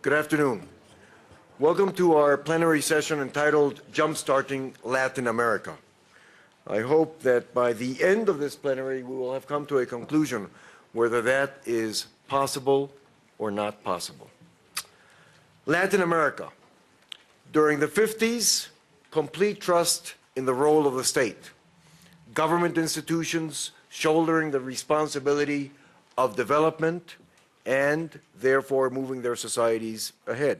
Good afternoon. Welcome to our plenary session entitled Jumpstarting Latin America. I hope that by the end of this plenary we will have come to a conclusion whether that is possible or not possible. Latin America. During the 50s, complete trust in the role of the state. Government institutions shouldering the responsibility of development and therefore moving their societies ahead.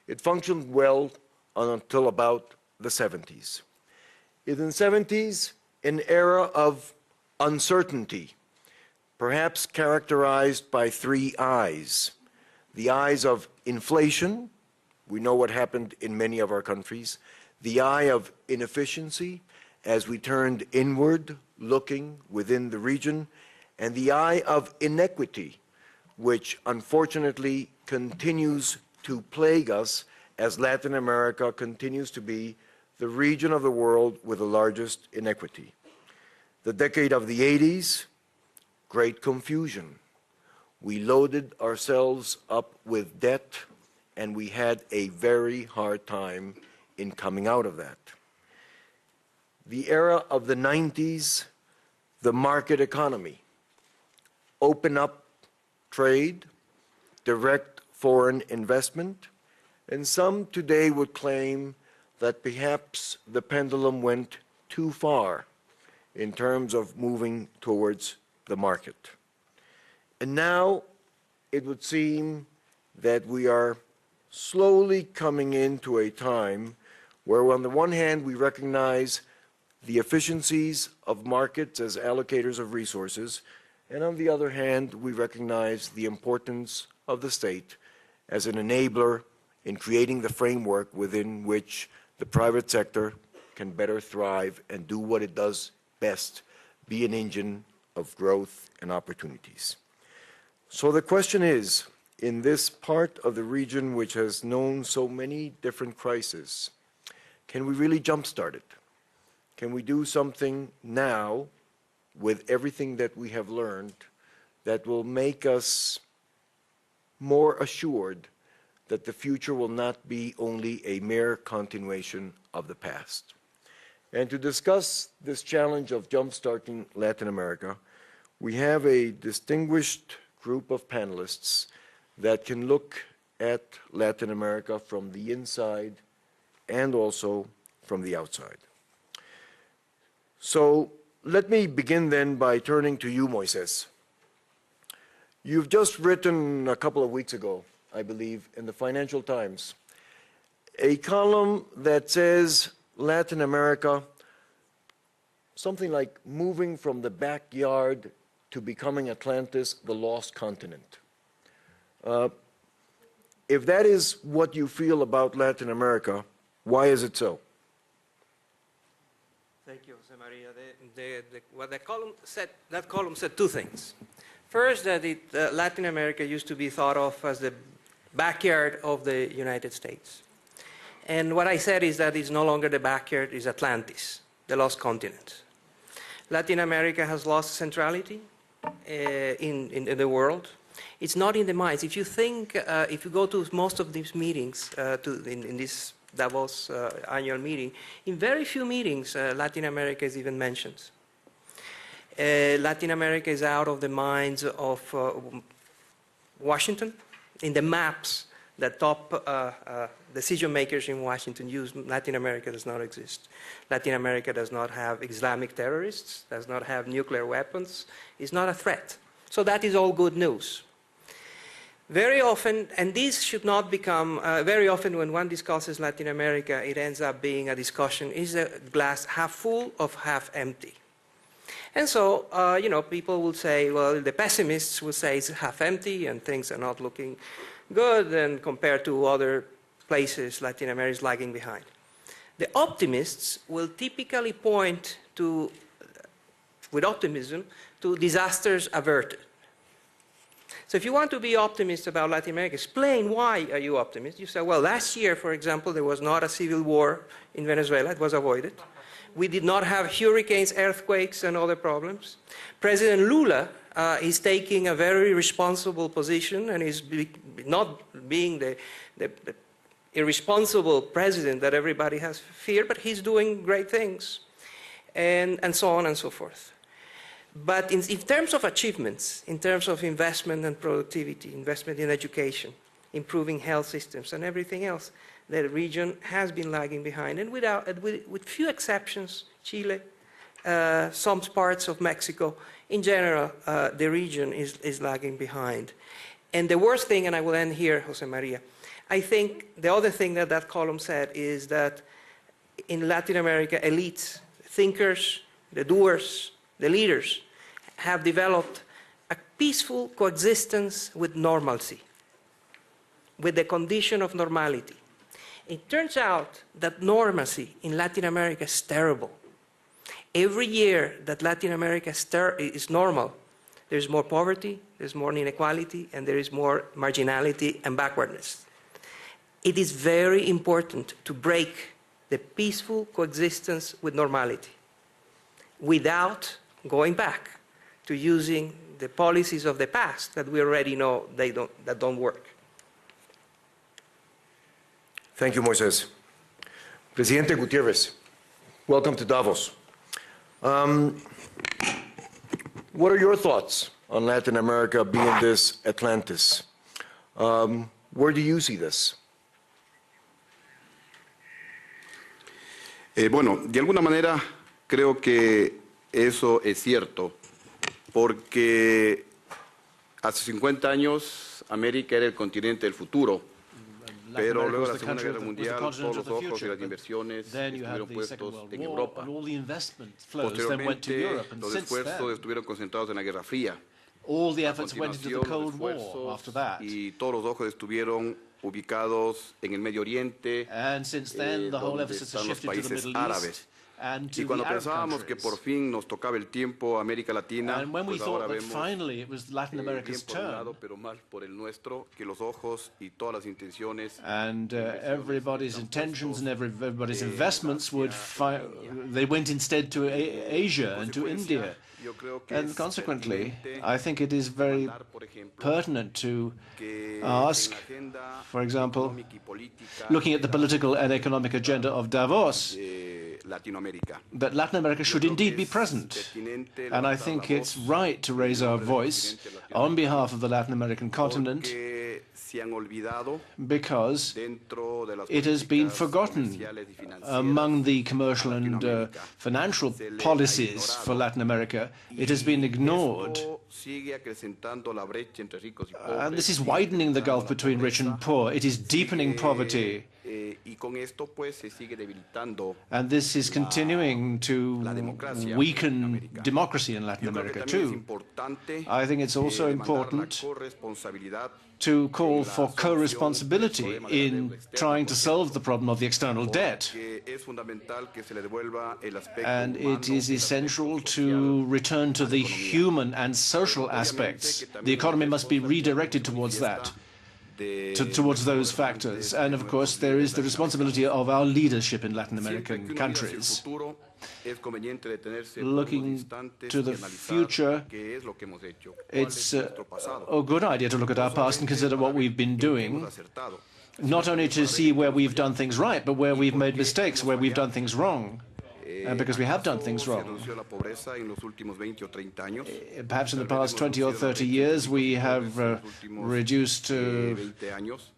It functioned well until about the 70s. In the 70s, an era of uncertainty, perhaps characterized by three I's. The I's of inflation, we know what happened in many of our countries. The I of inefficiency, as we turned inward, looking within the region. And the I of inequity, which unfortunately continues to plague us as Latin America continues to be the region of the world with the largest inequity. The decade of the 80s, great confusion. We loaded ourselves up with debt, and we had a very hard time in coming out of that. The era of the 90s, the market economy. Open up trade, direct foreign investment, and some today would claim that perhaps the pendulum went too far in terms of moving towards the market. And now it would seem that we are slowly coming into a time where on the one hand we recognize the efficiencies of markets as allocators of resources, and on the other hand, we recognize the importance of the state as an enabler in creating the framework within which the private sector can better thrive and do what it does best, be an engine of growth and opportunities. So the question is, in this part of the region which has known so many different crises, can we really jumpstart it? Can we do something now with everything that we have learned that will make us more assured that the future will not be only a mere continuation of the past? And to discuss this challenge of jumpstarting Latin America, we have a distinguished group of panelists that can look at Latin America from the inside and also from the outside. So let me begin then by turning to you, Moises. You've just written a couple of weeks ago, I believe, in the Financial Times, a column that says Latin America, something like moving from the backyard to becoming Atlantis, the lost continent. If that is what you feel about Latin America, why is it so? Thank you, José María. What the column said, that column said two things. First, that Latin America used to be thought of as the backyard of the United States. And what I said is that it's no longer the backyard, it's Atlantis, the lost continent. Latin America has lost centrality in the world. It's not in the minds. If you think, if you go to most of these meetings, in this Davos annual meeting, in very few meetings Latin America is even mentioned. Latin America is out of the minds of Washington. In the maps that top decision makers in Washington use, Latin America does not exist. Latin America does not have Islamic terrorists, does not have nuclear weapons, is not a threat. So that is all good news. Very often, and this should not become, very often when one discusses Latin America, it ends up being a discussion, is the glass half full or half empty? And so, you know, people will say, well, the pessimists will say it's half empty and things are not looking good, and compared to other places, Latin America is lagging behind. The optimists will typically point to, with optimism, to disasters averted. So if you want to be optimist about Latin America, explain why are you optimist. You say, well, last year, for example, there was not a civil war in Venezuela. It was avoided. We did not have hurricanes, earthquakes, and other problems. President Lula is taking a very responsible position and is not being the irresponsible president that everybody has feared, but he's doing great things, and so on and so forth. But in terms of achievements, in terms of investment and productivity, investment in education, improving health systems, and everything else, the region has been lagging behind. And with few exceptions, Chile, some parts of Mexico, in general, the region is lagging behind. And the worst thing, and I will end here, José María, I think the other thing that that column said is that in Latin America, elites, thinkers, the doers, the leaders, have developed a peaceful coexistence with normalcy, with the condition of normality. It turns out that normalcy in Latin America is terrible. Every year that Latin America is normal, there's more poverty, there's more inequality, and there is more marginality and backwardness. It is very important to break the peaceful coexistence with normality without going back to using the policies of the past that we already know that don't work. Thank you, Moises. Presidente Gutiérrez, welcome to Davos. What are your thoughts on Latin America being this Atlantis? Where do you see this? Bueno, de alguna manera creo que eso es cierto, porque hace 50 años América era el continente del futuro. Pero luego de la Segunda Guerra Mundial, todos los ojos y las inversiones estuvieron puestos en Europa. Posteriormente, los esfuerzos estuvieron concentrados en la Guerra Fría. A continuación, los esfuerzos y todos los ojos estuvieron ubicados en el Medio Oriente, donde están los países árabes. Y cuando pensábamos que por fin nos tocaba el tiempo América Latina, pues ahora vemos bien por un lado, pero mal por el nuestro, que los ojos y todas las intenciones and everybody's intentions and everybody's investments they went instead to Asia and to India. And consequently, I think it is very pertinent to ask, for example, looking at the political and economic agenda of Davos, that Latin America should indeed be present. And I think it's right to raise our voice on behalf of the Latin American continent, because it has been forgotten among the commercial and financial policies for Latin America. It has been ignored. And this is widening the gulf between rich and poor. It is deepening poverty. And this is continuing to weaken democracy in Latin America too. I think it's also important to call for co-responsibility in trying to solve the problem of the external debt. And it is essential to return to the human and social aspects. The economy must be redirected towards that, towards those factors. And of course, there is the responsibility of our leadership in Latin American countries. Looking to the future, it's a good idea to look at our past and consider what we've been doing, not only to see where we've done things right, but where we've made mistakes, where we've done things wrong. Because we have done things wrong. Perhaps in the past 20 or 30 years we have reduced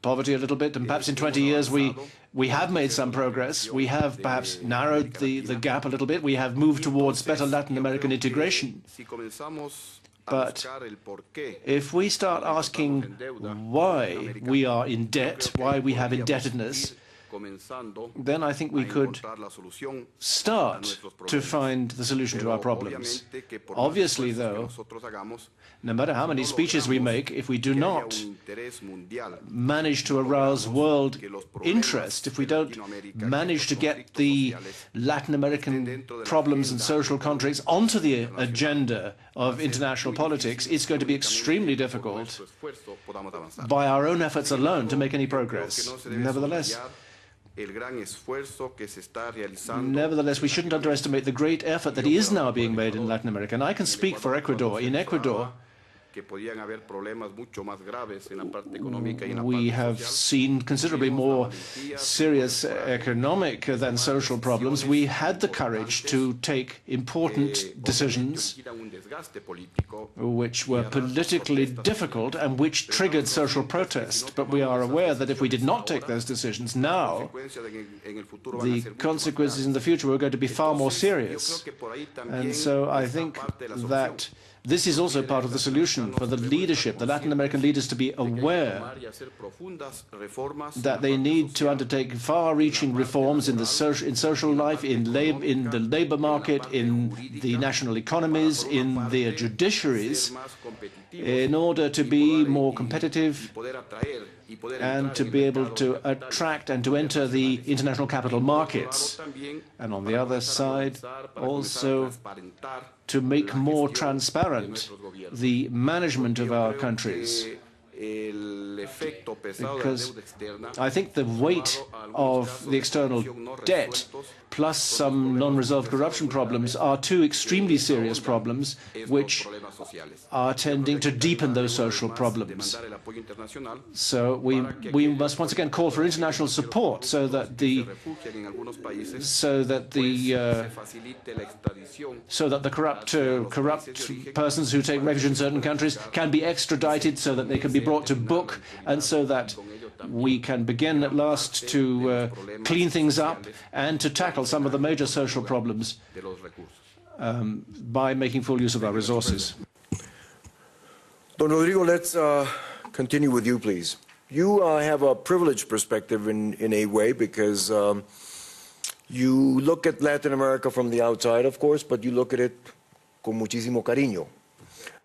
poverty a little bit, and perhaps in 20 years we have made some progress. We have perhaps narrowed the gap a little bit. We have moved towards better Latin American integration. But if we start asking why we are in debt, why we have indebtedness, then I think we could start to find the solution to our problems. Obviously, though, no matter how many speeches we make, if we do not manage to arouse world interest, if we don't manage to get the Latin American problems and social contracts onto the agenda of international politics, it's going to be extremely difficult by our own efforts alone to make any progress. Nevertheless, Nevertheless, we shouldn't underestimate the great effort that is now being made in Latin America. And I can speak for Ecuador. In Ecuador, we have seen considerably more serious economic than social problems. We had the courage to take important decisions which were politically difficult and which triggered social protest. But we are aware that if we did not take those decisions now, the consequences in the future were going to be far more serious. And so I think that this is also part of the solution for the leadership, the Latin American leaders, to be aware that they need to undertake far-reaching reforms in social life, in the labor market, in the national economies, in their judiciaries, in order to be more competitive and to be able to attract and to enter the international capital markets. And on the other side, also to make more transparent the management of our countries. Because I think the weight of the external debt plus some non-resolved corruption problems are two extremely serious problems which are tending to deepen those social problems. So we must once again call for international support so that the corrupt persons who take refuge in certain countries can be extradited, so that they can be brought to book, and so that we can begin at last to clean things up and to tackle some of the major social problems by making full use of our resources. Don Rodrigo, let's continue with you, please. You have a privileged perspective in a way, because you look at Latin America from the outside, of course, but you look at it con muchísimo cariño.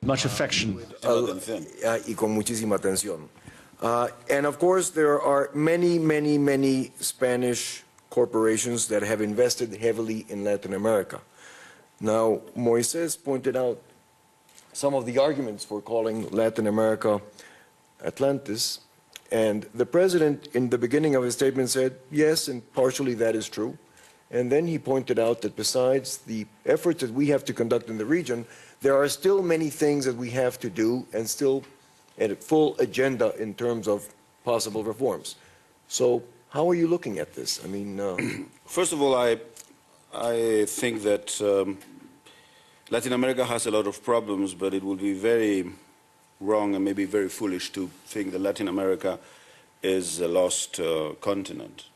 Much affection. Y con muchísima atención. And of course, there are many Spanish corporations that have invested heavily in Latin America. Now, Moises pointed out some of the arguments for calling Latin America Atlantis, and the president in the beginning of his statement said, yes, and partially that is true. And then he pointed out that besides the efforts that we have to conduct in the region, there are still many things that we have to do, and still a full agenda in terms of possible reforms. So how are you looking at this? I mean, first of all, I think that Latin America has a lot of problems, but it would be very wrong and maybe very foolish to think that Latin America is a lost continent.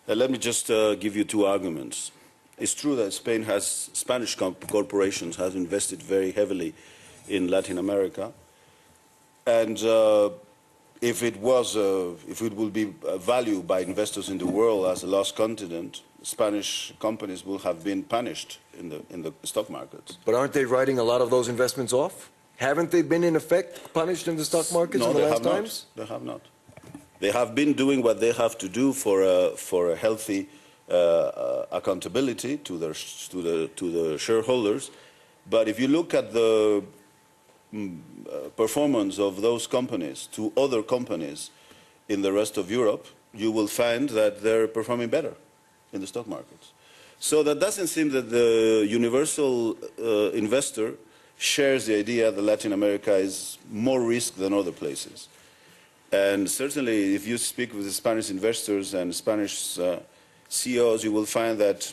Let me just give you two arguments. It's true that Spanish corporations have invested very heavily in Latin America, and if it will be valued by investors in the world as a lost continent, Spanish companies will have been punished in the stock markets. But aren't they writing a lot of those investments off? Haven't they been in effect punished in the stock markets in the last times? No, they have not. They have been doing what they have to do for a healthy accountability to the shareholders. But if you look at the performance of those companies to other companies in the rest of Europe, you will find that they're performing better in the stock markets. So that doesn't seem that the universal investor shares the idea that Latin America is more risk than other places. And certainly, if you speak with the Spanish investors and Spanish CEOs, you will find that,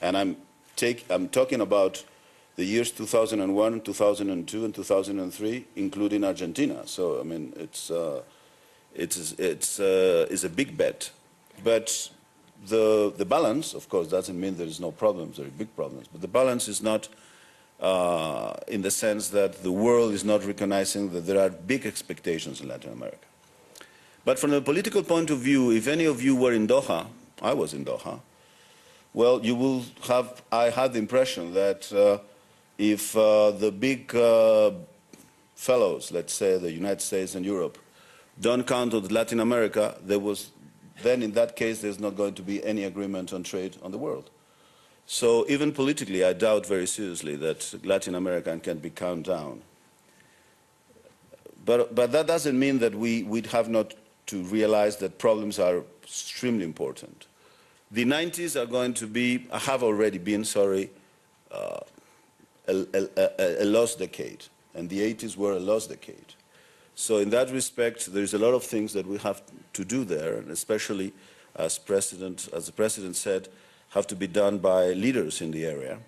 and I'm talking about the years 2001, 2002, and 2003, including Argentina. So I mean, it's a big bet. But the balance, of course, doesn't mean there is no problems. There are big problems, but the balance is not in the sense that the world is not recognizing that there are big expectations in Latin America. But from a political point of view, if any of you were in Doha, I was in Doha, well, you will have, I had the impression that if the big fellows, let's say the United States and Europe, don't count on Latin America, then in that case there's not going to be any agreement on trade on the world. So even politically, I doubt very seriously that Latin America can be counted down. But that doesn't mean that we have not to realize that problems are extremely important. The 90s are going to be, have already been, sorry, a lost decade, and the 80s were a lost decade. So in that respect, there's a lot of things that we have to do there, and especially, as the President said, have to be done by leaders in the area.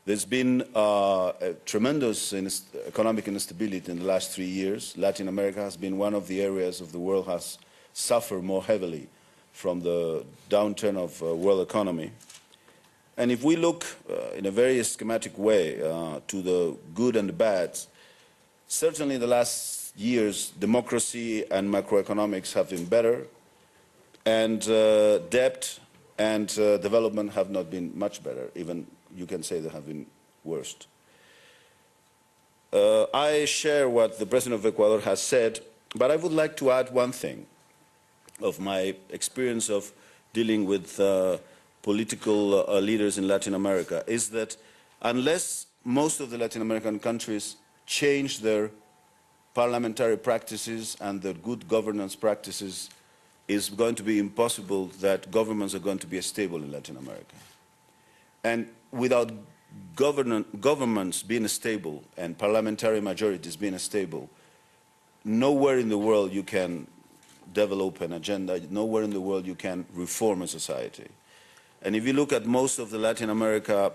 There's been a tremendous economic instability in the last 3 years. Latin America has been one of the areas of the world has suffered more heavily from the downturn of world economy. And if we look in a very schematic way to the good and the bad, certainly in the last years, democracy and macroeconomics have been better, and debt and development have not been much better. Even you can say they have been worse. I share what the President of Ecuador has said, but I would like to add one thing of my experience of dealing with political leaders in Latin America, is that unless most of the Latin American countries change their parliamentary practices and their good governance practices, it's going to be impossible that governments are going to be stable in Latin America. And without governments being stable and parliamentary majorities being stable, nowhere in the world you can develop an agenda, nowhere in the world you can reform a society. And if you look at most of the Latin America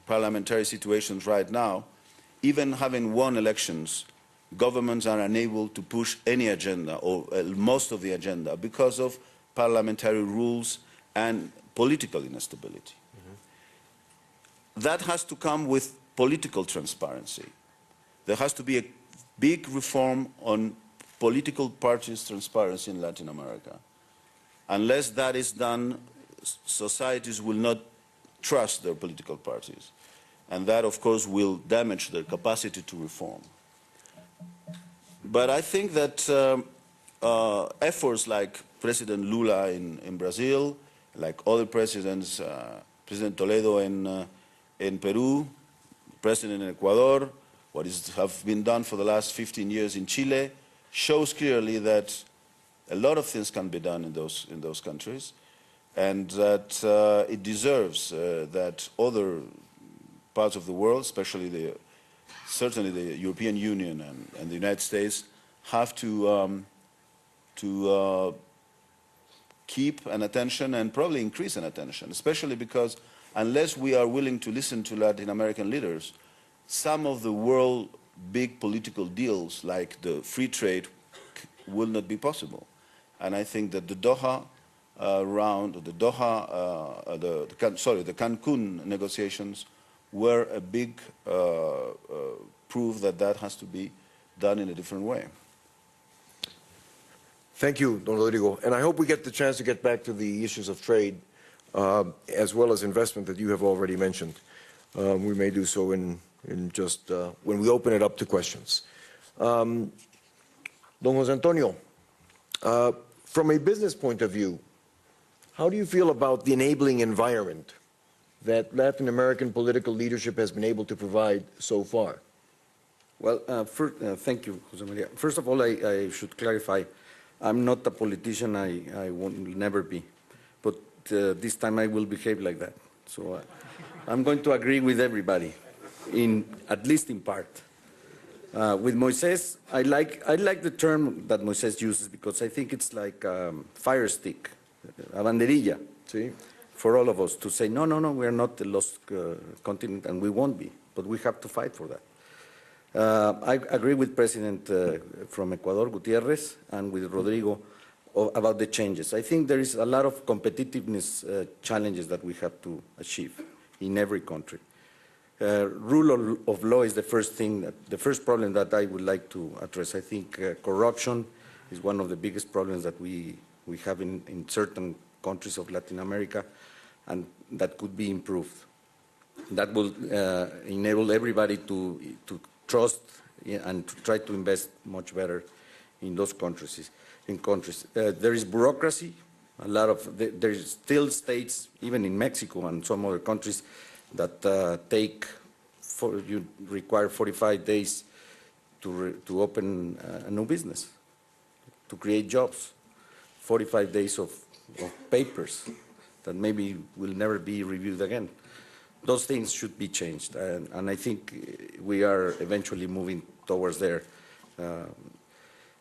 parliamentary situations right now, even having won elections, governments are unable to push any agenda or most of the agenda because of parliamentary rules and political instability. That has to come with political transparency. There has to be a big reform on political parties' transparency in Latin America. Unless that is done, societies will not trust their political parties. And that, of course, will damage their capacity to reform. But I think that efforts like President Lula in Brazil, like other presidents, President Toledo in Peru, President in Ecuador, what have been done for the last 15 years in Chile, shows clearly that a lot of things can be done in those countries, and that it deserves that other parts of the world, especially certainly the European Union and the United States, have to keep an attention and probably increase an attention, especially because unless we are willing to listen to Latin American leaders, some of the world big political deals like the free trade will not be possible. And I think that the Doha round, the Cancun negotiations were a big proof that that has to be done in a different way. Thank you, Don Rodrigo. And I hope we get the chance to get back to the issues of trade as well as investment that you have already mentioned. We may do so in just when we open it up to questions. Don José Antonio, from a business point of view, how do you feel about the enabling environment that Latin American political leadership has been able to provide so far? Well, thank you, José María. First of all, I should clarify, I'm not a politician, I will never be. But this time I will behave like that. So I'm going to agree with everybody, at least in part. With Moisés, I like the term that Moisés uses because I think it's like fire stick, a banderilla, sí, for all of us to say, no, we are not the lost continent and we won't be, but we have to fight for that. I agree with President from Ecuador, Gutiérrez, and with Rodrigo about the changes. I think there is a lot of competitiveness challenges that we have to achieve in every country. Rule of law is the first problem that I would like to address. I think corruption is one of the biggest problems that we have in certain countries of Latin America, and that could be improved. That will enable everybody to trust and to try to invest much better in those countries. There is bureaucracy. There is still states, even in Mexico and some other countries, that you require 45 days to open a new business. to create jobs, 45 days of papers that maybe will never be reviewed again. Those things should be changed, and I think we are eventually moving towards there.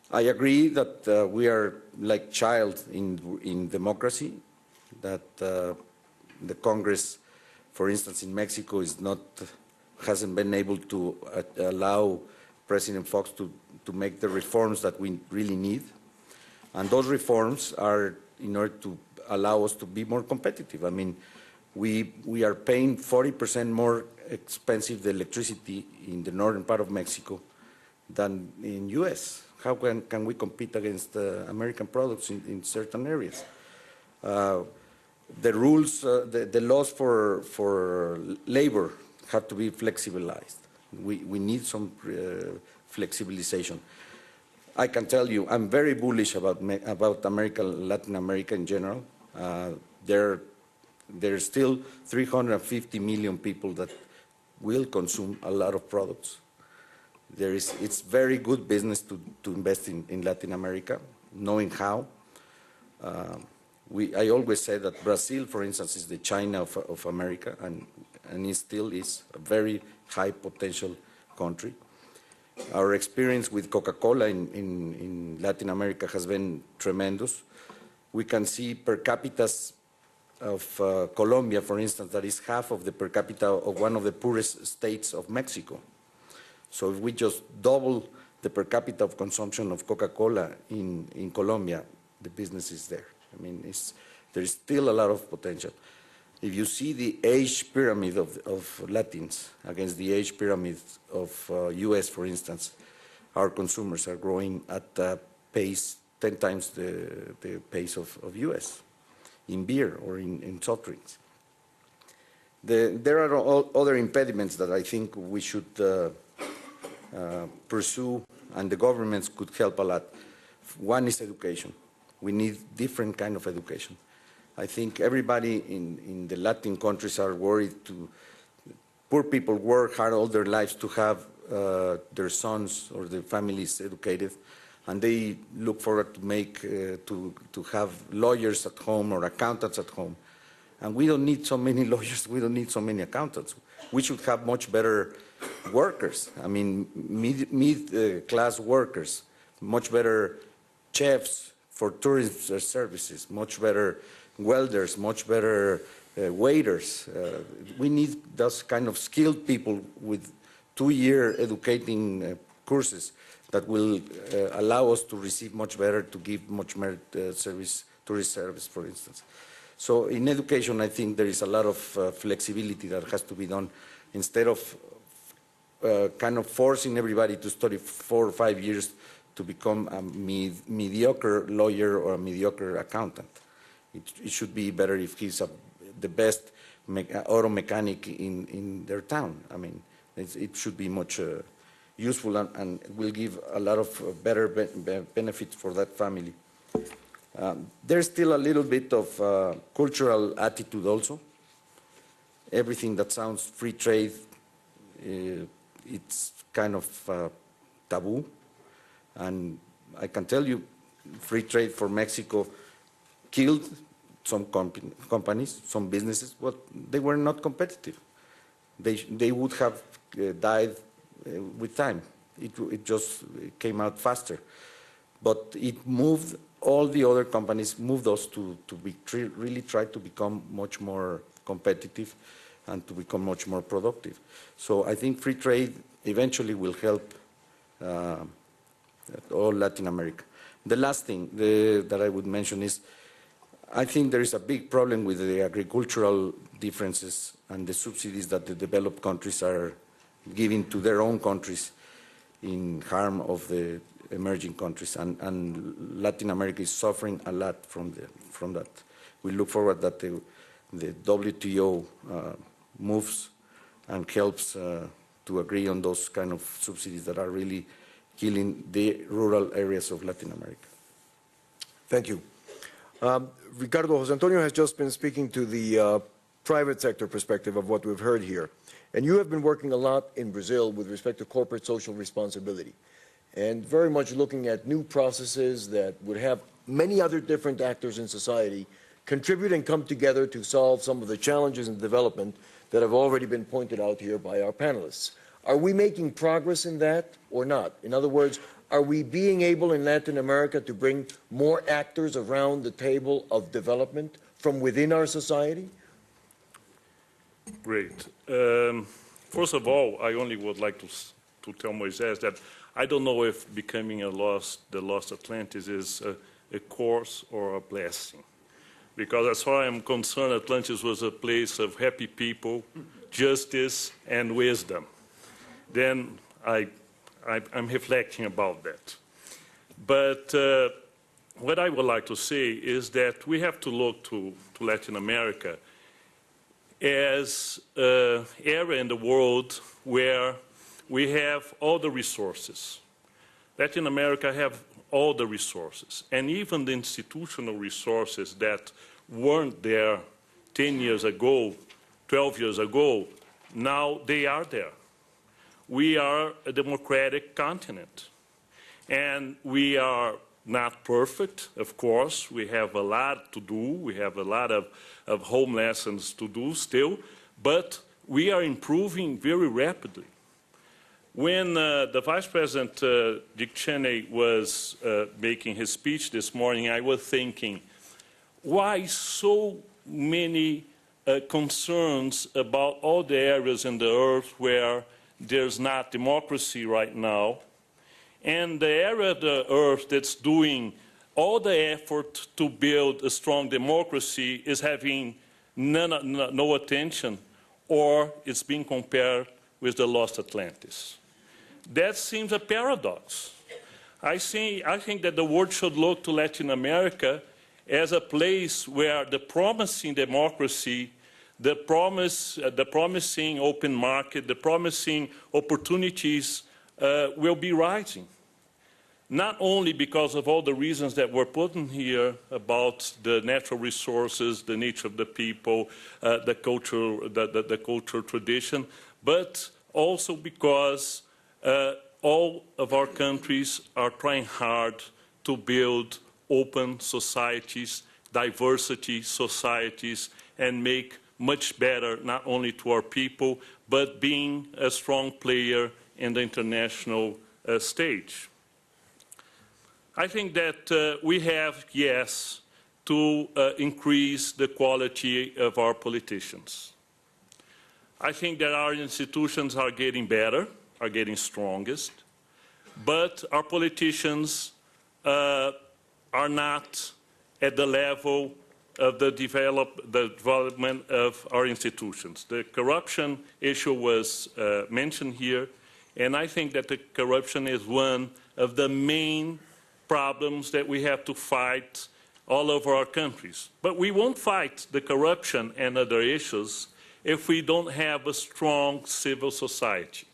I agree that we are like child in democracy, that the Congress, for instance, in Mexico hasn't been able to allow President Fox to make the reforms that we really need. And those reforms are in order to allow us to be more competitive. I mean, we are paying 40% more expensive the electricity in the northern part of Mexico than in U.S. How can we compete against American products in certain areas? The rules, the laws for labor have to be flexibilized. We need some flexibilization. I can tell you, I'm very bullish about America, Latin America in general. There's still 350 million people that will consume a lot of products. It's very good business to invest in Latin America, knowing how. I always say that Brazil, for instance, is the China of America, and it still is a very high potential country. Our experience with Coca-Cola in Latin America has been tremendous. We can see per capitas of Colombia, for instance, that is half of the per capita of one of the poorest states of Mexico. So if we just double the per capita of consumption of Coca-Cola in Colombia, the business is there. I mean, there is still a lot of potential. If you see the age pyramid of Latins against the age pyramid of US, for instance, our consumers are growing at a pace 10 times the pace of US in beer or in soft drinks. There are other impediments that I think we should pursue, and the governments could help a lot. One is education. We need different kind of education. I think everybody in the Latin countries are worried poor people work hard all their lives to have their sons or their families educated, and they look forward to have lawyers at home or accountants at home. And we don't need so many lawyers, we don't need so many accountants. We should have much better workers. I mean, mid-class workers, much better chefs for tourism services, much better welders, much better waiters. We need those kind of skilled people with 2-year educating courses that will allow us to receive much better, to give much better service, tourist service, for instance. So in education, I think there is a lot of flexibility that has to be done instead of kind of forcing everybody to study 4 or 5 years to become a mediocre lawyer or a mediocre accountant. It should be better if he's the best auto mechanic in their town. I mean, it should be much useful and will give a lot of better benefits for that family. There's still a little bit of cultural attitude also. Everything that sounds free trade, it's kind of taboo. And I can tell you, free trade for Mexico killed some companies, some businesses, but they were not competitive. They would have died with time. It just came out faster. But it moved all the other companies, moved us to really try to become much more competitive and to become much more productive. So I think free trade eventually will help all Latin America. The last thing that I would mention is, I think there is a big problem with the agricultural differences and the subsidies that the developed countries are giving to their own countries in harm of the emerging countries, and Latin America is suffering a lot from that. We look forward that the WTO moves and helps to agree on those kind of subsidies that are really killing the rural areas of Latin America. Thank you. Ricardo, José Antonio has just been speaking to the private sector perspective of what we've heard here. And you have been working a lot in Brazil with respect to corporate social responsibility. and very much looking at new processes that would have many other different actors in society contribute and come together to solve some of the challenges in development that have already been pointed out here by our panelists. Are we making progress in that or not? In other words, are we being able in Latin America to bring more actors around the table of development from within our society? Great. First of all, I only would like to tell Moises that I don't know if becoming the lost Atlantis is a curse or a blessing. Because as far as I'm concerned, Atlantis was a place of happy people, justice, and wisdom. Then I'm reflecting about that. But what I would like to say is that we have to look to Latin America as an area in the world where we have all the resources. Latin America have all the resources, and even the institutional resources that weren't there 10 years ago, 12 years ago, now they are there. We are a democratic continent, and we are not perfect, of course. We have a lot to do. We have a lot of home lessons to do still, but we are improving very rapidly. When the Vice President Dick Cheney was making his speech this morning, I was thinking, why so many concerns about all the areas in the earth where there's not democracy right now, and the area of the earth that's doing all the effort to build a strong democracy is having no attention, or it's being compared with the lost Atlantis. That seems a paradox. I think that the world should look to Latin America as a place where the promising democracy, the promising open market, the promising opportunities will be rising. Not only because of all the reasons that were put in here about the natural resources, the nature of the people, the cultural tradition, but also because all of our countries are trying hard to build open societies, diversity societies, and make much better not only to our people, but being a strong player in the international stage. I think that we have, yes, to increase the quality of our politicians. I think that our institutions are getting better, are getting strongest, but our politicians are not at the level of the development of our institutions. The corruption issue was mentioned here, and I think that the corruption is one of the main problems that we have to fight all over our countries. But we won't fight the corruption and other issues if we don't have a strong civil society.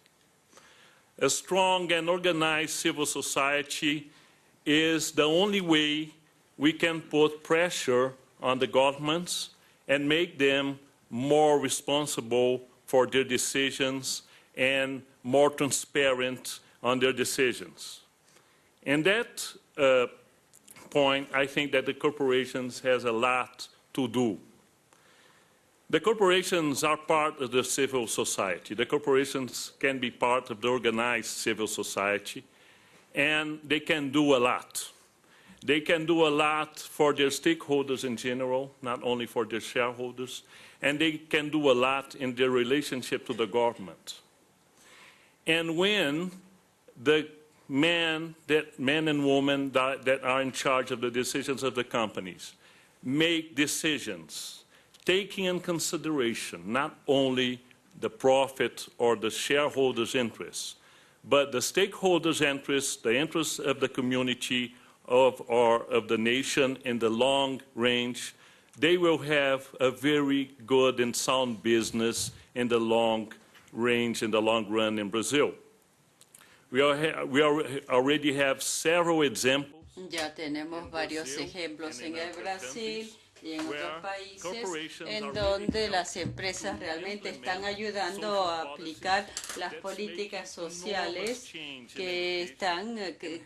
A strong and organized civil society is the only way we can put pressure on the governments and make them more responsible for their decisions and more transparent on their decisions. And that point, I think that the corporations has a lot to do. The corporations are part of the civil society. The corporations can be part of the organized civil society, and they can do a lot. They can do a lot for their stakeholders in general, not only for their shareholders, and they can do a lot in their relationship to the government. And when the men and women that are in charge of the decisions of the companies make decisions, taking in consideration not only the profit or the shareholders' interests, but the stakeholders' interests, the interests of the community, of the nation in the long range, they will have a very good and sound business in the long range, in the long run in Brazil. We already have several examples. Ya tenemos varios ejemplos en el Brasil y en otros países en donde las empresas realmente están ayudando a aplicar las políticas sociales que están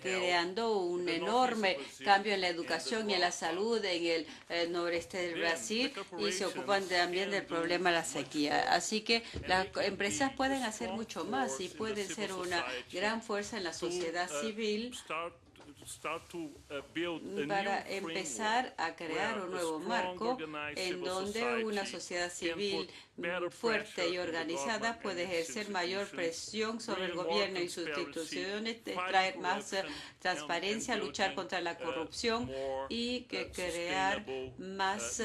creando un enorme cambio en la educación y en la salud en el noreste del Brasil, y se ocupan también del problema de la sequía. Así que las empresas pueden hacer mucho más y pueden ser una gran fuerza en la sociedad civil para empezar a crear un nuevo marco en donde una sociedad civil fuerte y organizada puede ejercer mayor presión sobre el gobierno y sus instituciones, traer más transparencia, luchar contra la corrupción y crear más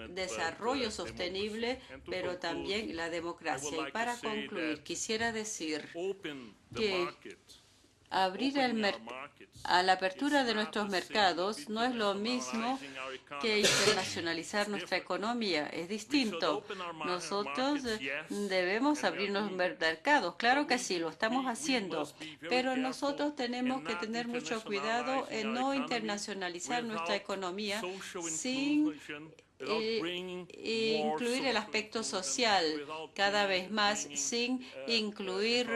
desarrollo sostenible, pero también la democracia. Y para concluir, quisiera decir que abrir a la apertura de nuestros mercados no es lo mismo que internacionalizar nuestra economía, es distinto. Nosotros debemos abrirnos mercados, claro que sí, lo estamos haciendo, pero nosotros tenemos que tener mucho cuidado en no internacionalizar nuestra economía sin incluir el aspecto social cada vez más, sin incluir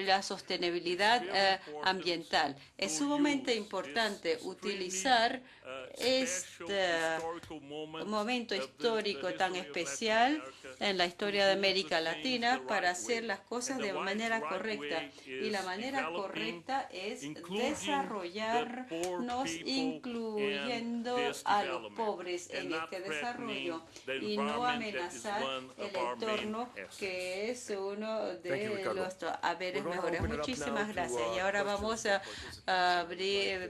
la sostenibilidad ambiental. Es sumamente importante utilizar este momento histórico tan especial en la historia de América Latina para hacer las cosas de manera correcta. Y la manera correcta es desarrollarnos incluyendo a los pobres en este desarrollo y no amenazar el entorno, que es uno de los haberes mejores. Muchísimas gracias. Y ahora vamos a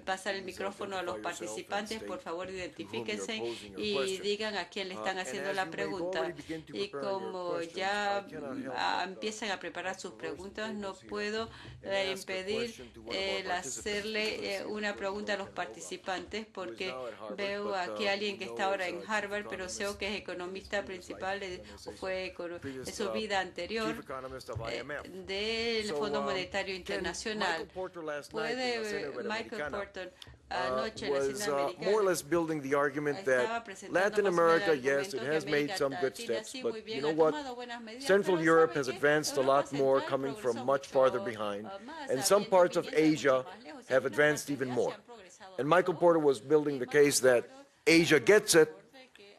pasar el micrófono a los participantes. Por favor, identifíquense y digan a quién le están haciendo la pregunta. Y como ya empiezan a preparar sus preguntas, no puedo impedir el hacerle una pregunta a los participantes, porque veo aquí a alguien que está ahora en Harvard, pero sé que es economista principal, fue de su vida anterior del Fondo Monetario Internacional. ¿Puede Michael Porter anoche en la cena americana more or less building the argument that Latin America, yes, it has made some good steps, but you know what? Central Europe has advanced a lot more, coming from much farther behind, and some parts of Asia have advanced even more. And Michael Porter was building the case that Asia gets it,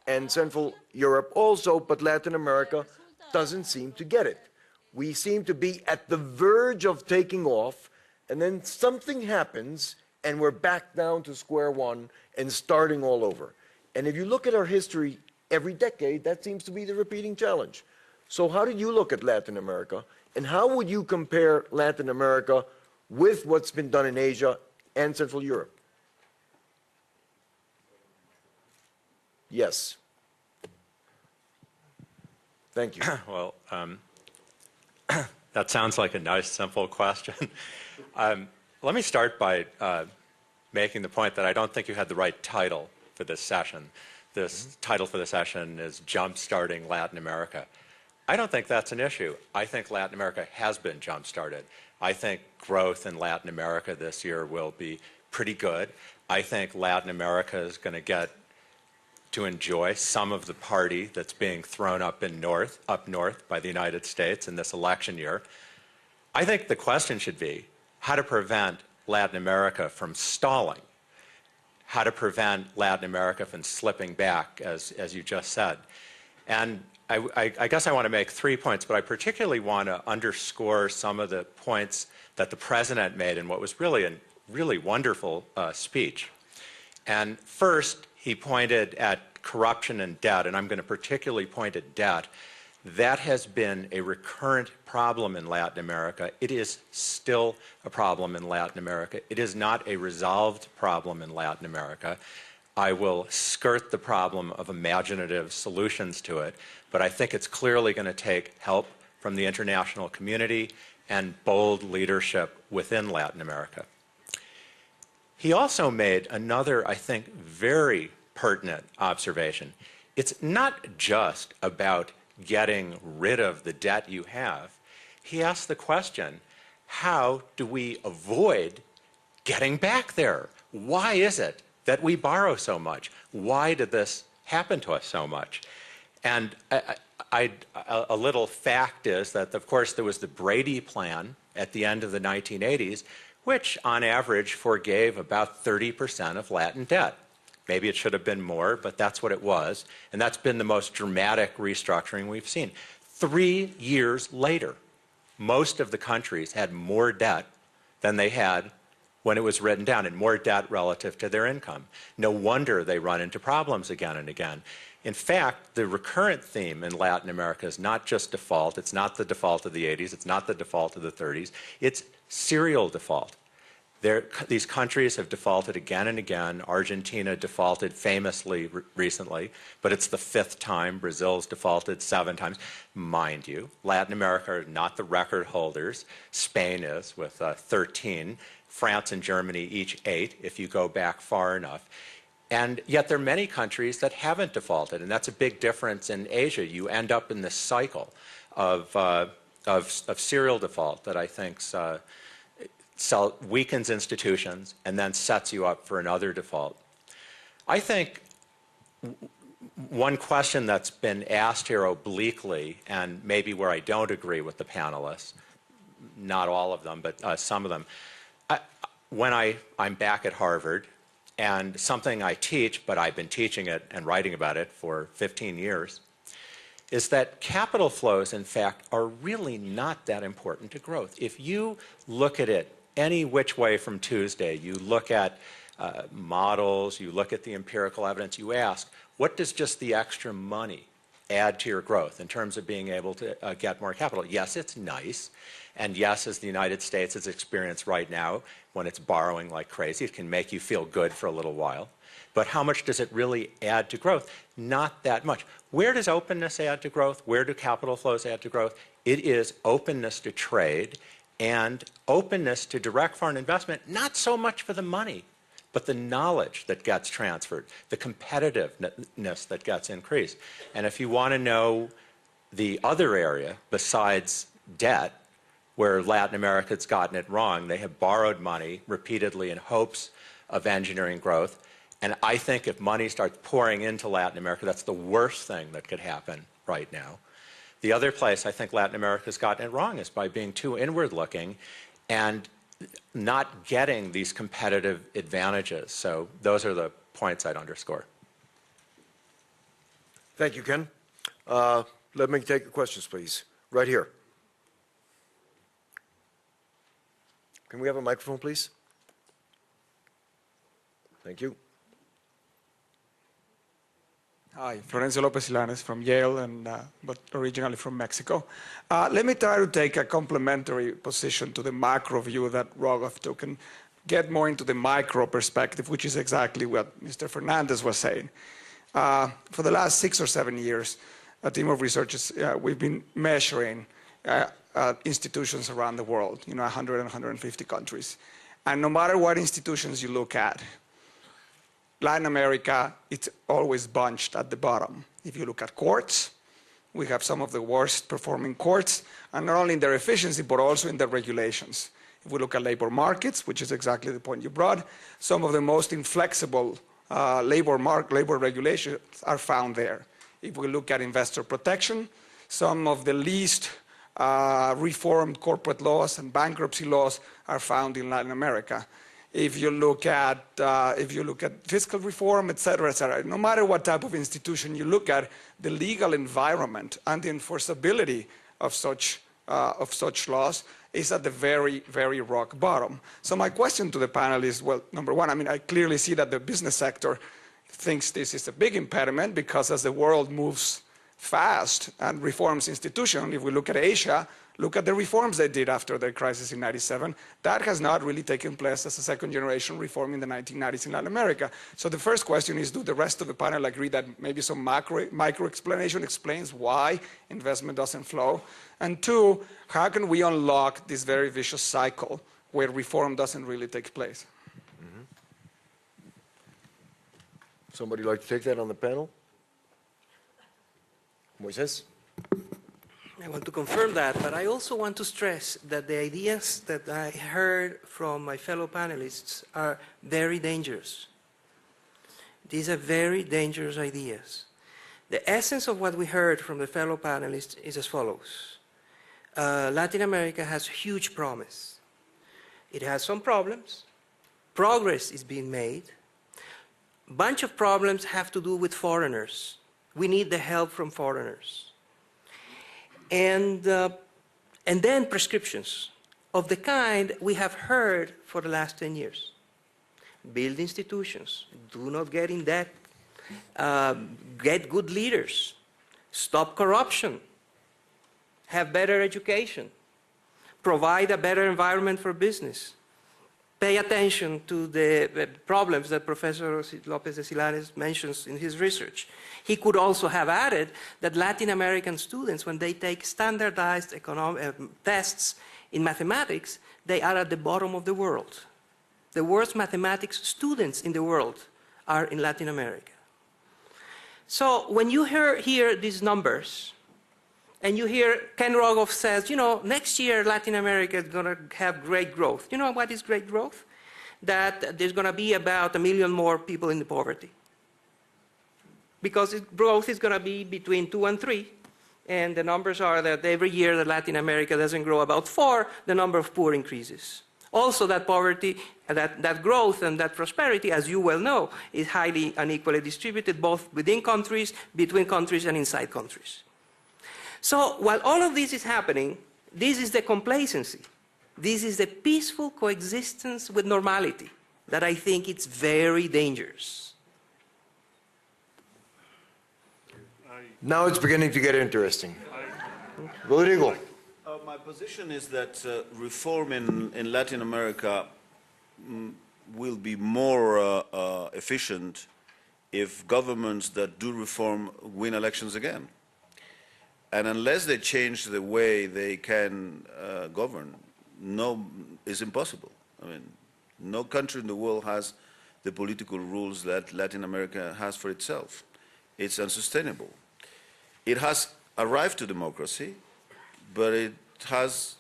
and Central Europe also, but Latin America doesn't seem to get it. We seem to be at the verge of taking off, and then something happens, and we're back down to square one and starting all over. And if you look at our history, every decade, that seems to be the repeating challenge. So how do you look at Latin America, and how would you compare Latin America with what's been done in Asia and Central Europe? Yes. Thank you. Well, that sounds like a nice, simple question. Let me start by making the point that I don't think you had the right title for this session. This title for the session is Jumpstarting Latin America. I don't think that's an issue. I think Latin America has been jump-started. I think growth in Latin America this year will be pretty good. I think Latin America is going to get to enjoy some of the party that's being thrown up north by the United States in this election year. I think the question should be how to prevent Latin America from stalling, how to prevent Latin America from slipping back, as you just said. And I guess I want to make 3 points, but I particularly want to underscore some of the points that the President made in what was really a really wonderful speech. And first, he pointed at corruption and debt, and I'm going to particularly point at debt. That has been a recurrent problem in Latin America. It is still a problem in Latin America. It is not a resolved problem in Latin America. I will skirt the problem of imaginative solutions to it, but I think it's clearly going to take help from the international community and bold leadership within Latin America. He also made another, I think, very pertinent observation. It's not just about getting rid of the debt you have. He asked the question, how do we avoid getting back there? Why is it that we borrow so much? Why did this happen to us so much? And a little fact is that, of course, there was the Brady Plan at the end of the 1980s, which on average forgave about 30% of Latin debt. Maybe it should have been more, but that's what it was. And that's been the most dramatic restructuring we've seen. 3 years later, most of the countries had more debt than they had when it was written down, and more debt relative to their income. No wonder they run into problems again and again. In fact, the recurrent theme in Latin America is not just default. It's not the default of the 80s. It's not the default of the 30s. It's serial default. These countries have defaulted again and again. Argentina defaulted famously recently, but it's the 5th time. Brazil's defaulted 7 times. Mind you, Latin America are not the record holders. Spain is with 13. France and Germany each 8, if you go back far enough. And yet there are many countries that haven't defaulted, and that's a big difference in Asia. You end up in this cycle of serial default that I think weakens institutions and then sets you up for another default. I think one question that's been asked here obliquely, and maybe where I don't agree with the panelists, not all of them, but some of them, when I'm back at Harvard, and something I teach, but I've been teaching it and writing about it for 15 years, is that capital flows, in fact, are really not that important to growth. If you look at it any which way from Tuesday, you look at models, you look at the empirical evidence, you ask, what does just the extra money add to your growth in terms of being able to get more capital? Yes, it's nice. And yes, as the United States has experienced right now, when it's borrowing like crazy, it can make you feel good for a little while. But how much does it really add to growth? Not that much. Where does openness add to growth? Where do capital flows add to growth? It is openness to trade and openness to direct foreign investment, not so much for the money, but the knowledge that gets transferred, the competitiveness that gets increased. And if you want to know the other area besides debt, where Latin America's gotten it wrong, they have borrowed money repeatedly in hopes of engineering growth. And I think if money starts pouring into Latin America, that's the worst thing that could happen right now. The other place I think Latin America's gotten it wrong is by being too inward-looking and not getting these competitive advantages. So those are the points I'd underscore. Thank you, Ken. Let me take the questions, please. Right here. Can we have a microphone, please? Thank you. Hi, Florencio Lopez Ilanes from Yale, but originally from Mexico. Let me try to take a complementary position to the macro view that Rogoff took and get more into the micro perspective, which is exactly what Mr. Fernandez was saying. For the last 6 or 7 years, a team of researchers, we've been measuring institutions around the world, 100 and 150 countries. And no matter what institutions you look at, Latin America, it's always bunched at the bottom. If you look at courts, we have some of the worst performing courts, and not only in their efficiency, but also in their regulations. If we look at labor markets, which is exactly the point you brought, some of the most inflexible labor regulations are found there. If we look at investor protection, some of the least reformed corporate laws and bankruptcy laws are found in Latin America. If you look at fiscal reform, et cetera, no matter what type of institution you look at, the legal environment and the enforceability of such laws is at the very, very rock bottom. So my question to the panel is, well, number one, I clearly see that the business sector thinks this is a big impediment because as the world moves fast and reforms institutionally, if we look at Asia, look at the reforms they did after the crisis in '97. That has not really taken place as a second-generation reform in the 1990s in Latin America. So the first question is, do the rest of the panel agree that maybe some micro explanation explains why investment doesn't flow? And two, how can we unlock this very vicious cycle where reform doesn't really take place? Mm-hmm. Somebody like to take that on the panel? Moises? I want to confirm that, but I also want to stress that the ideas that I heard from my fellow panelists are very dangerous. These are very dangerous ideas. The essence of what we heard from the fellow panelists is as follows. Latin America has huge promise. It has some problems. Progress is being made. A bunch of problems have to do with foreigners. We need the help from foreigners. And then prescriptions of the kind we have heard for the last 10 years. Build institutions, do not get in debt, get good leaders, stop corruption, have better education, provide a better environment for business, pay attention to the problems that Professor López de Silanes mentions in his research. He could also have added that Latin American students, when they take standardized tests in mathematics, they are at the bottom of the world. The worst mathematics students in the world are in Latin America. So when you hear these numbers, and you hear Ken Rogoff says, you know, next year Latin America is going to have great growth. You know what is great growth? That there's going to be about 1 million more people in poverty. Because growth is going to be between 2 and 3. And the numbers are that every year that Latin America doesn't grow about 4, the number of poor increases. Also, that poverty, that growth and that prosperity, as you well know, is highly unequally distributed, both within countries, between countries, and inside countries. So while all of this is happening, this is the complacency. This is the peaceful coexistence with normality that I think it's very dangerous. Now it's beginning to get interesting. Rodrigo. My position is that reform in Latin America will be more efficient if governments that do reform win elections again. And unless they change the way they can govern, it's impossible. I mean, no country in the world has the political rules that Latin America has for itself. It's unsustainable. It has arrived to democracy, but it has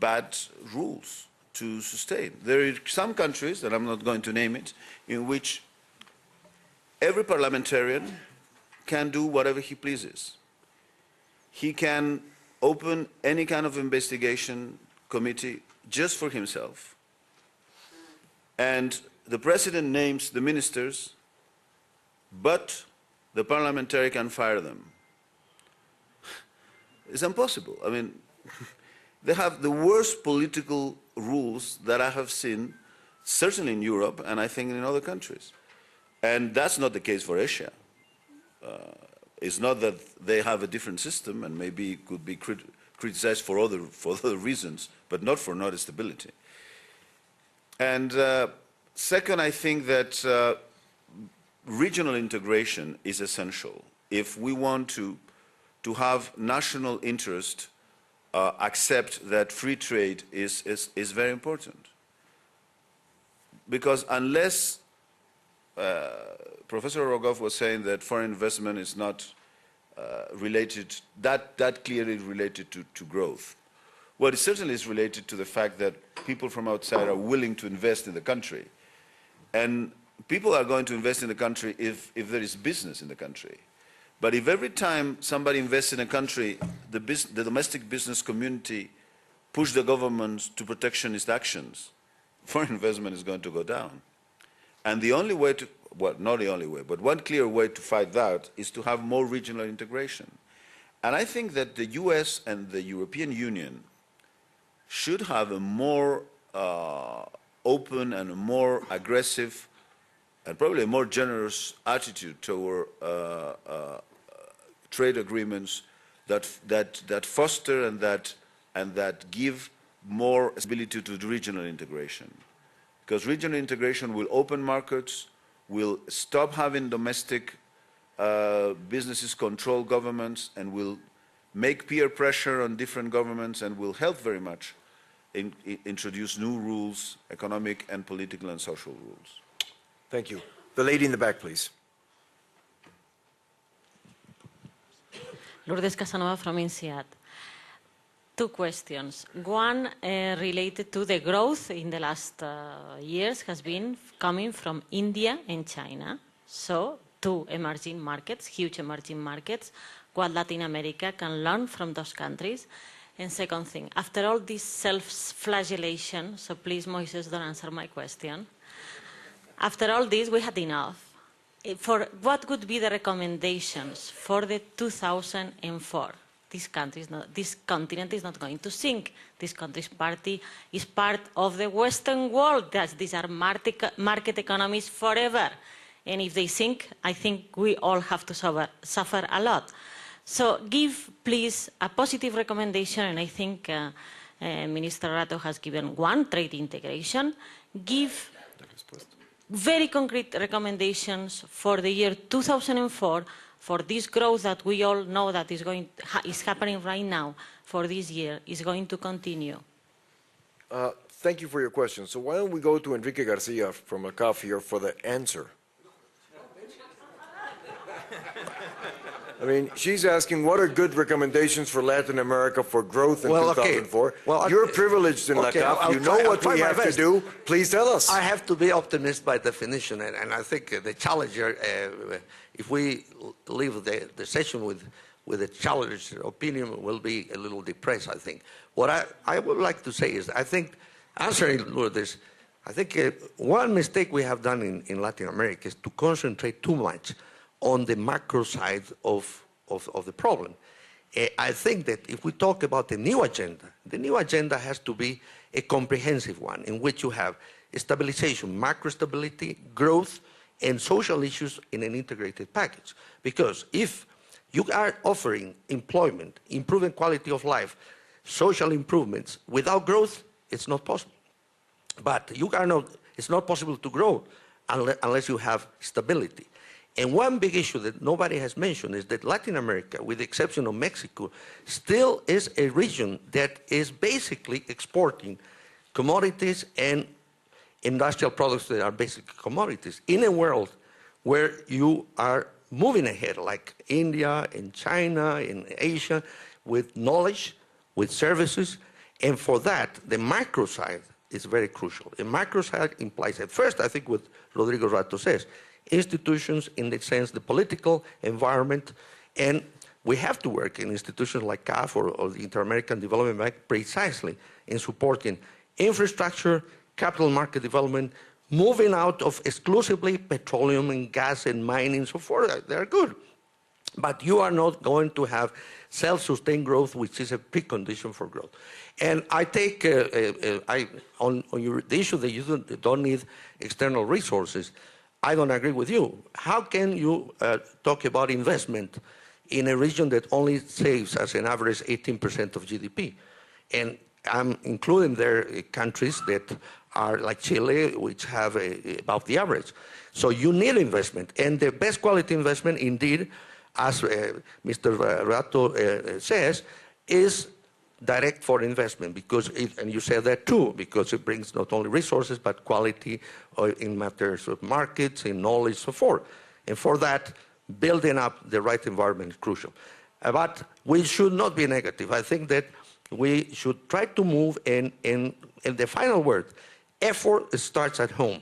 bad rules to sustain. There are some countries, and I'm not going to name it, in which every parliamentarian can do whatever he pleases. He can open any kind of investigation committee just for himself. And the president names the ministers, but the parliamentarian can fire them. It's impossible. I mean, they have the worst political rules that I have seen, certainly in Europe, and I think in other countries. And that's not the case for Asia. It's not that they have a different system and maybe could be criticized for other reasons, but not for not stability. And second, I think that regional integration is essential. If we want to have national interest, accept that free trade is very important. Because unless Professor Rogoff was saying that foreign investment is not related, that clearly related to growth. Well, it certainly is related to the fact that people from outside are willing to invest in the country. And people are going to invest in the country if there is business in the country. But if every time somebody invests in a country, the domestic business community push the government to protectionist actions, foreign investment is going to go down. And the only way to, well, not the only way, but one clear way to fight that is to have more regional integration. And I think that the US and the European Union should have a more open and a more aggressive and probably a more generous attitude toward trade agreements that foster and that give more stability to the regional integration. Because regional integration will open markets, will stop having domestic businesses control governments, and will make peer pressure on different governments, and will help very much introduce new rules, economic and political and social rules. Thank you. The lady in the back, please. Lourdes Casanova from INSEAD. Two questions. One related to the growth in the last years has been coming from India and China. So, two emerging markets, huge emerging markets, what Latin America can learn from those countries. And second thing, after all this self-flagellation, so please, Moises, don't answer my question. After all this, we had enough. For what would be the recommendations for the 2004? This continent is not going to sink. This country's party is part of the Western world. These are market economies forever. And if they sink, I think we all have to suffer a lot. So give, please, a positive recommendation, and I think Minister Rato has given one, trade integration. Give very concrete recommendations for the year 2004 for this growth that we all know that is happening right now for this year is going to continue. Thank you for your question. So why don't we go to Enrique Garcia from ACAF here for the answer? I mean, she's asking what are good recommendations for Latin America for growth in 2004. Well, you're privileged in LACAF. You know what we have to do. Please tell us. I have to be optimist by definition, and I think the challenger, if we leave the session with a challenger's opinion, will be a little depressed, I think. What I would like to say is, I think, answering this, I think one mistake we have done in Latin America is to concentrate too much on the macro side of the problem. I think that if we talk about the new agenda has to be a comprehensive one in which you have stabilization, macro stability, growth, and social issues in an integrated package. Because if you are offering employment, improving quality of life, social improvements without growth, it's not possible. But it's not possible to grow unless you have stability. And one big issue that nobody has mentioned is that Latin America, with the exception of Mexico, still is a region that is basically exporting commodities and industrial products that are basic commodities in a world where you are moving ahead, like India and China and Asia, with knowledge, with services. And for that, the macro side is very crucial. The macro side implies, at first, I think what Rodrigo Rato says, institutions in the sense, the political environment, and we have to work in institutions like CAF or the Inter-American Development Bank precisely in supporting infrastructure, capital market development, moving out of exclusively petroleum and gas and mining and so forth. They're good. But you are not going to have self-sustained growth, which is a precondition for growth. And I take, on the issue that you don't need external resources, I don't agree with you. How can you talk about investment in a region that only saves as an average 18% of GDP? And I'm including there countries that are like Chile, which have above the average. So you need investment. And the best quality investment, indeed, as Mr. Rato says, is direct foreign investment, because and you said that too, because it brings not only resources, but quality in matters of markets, in knowledge, so forth. And for that, building up the right environment is crucial. But we should not be negative. I think that we should try to move in the final word. Effort starts at home.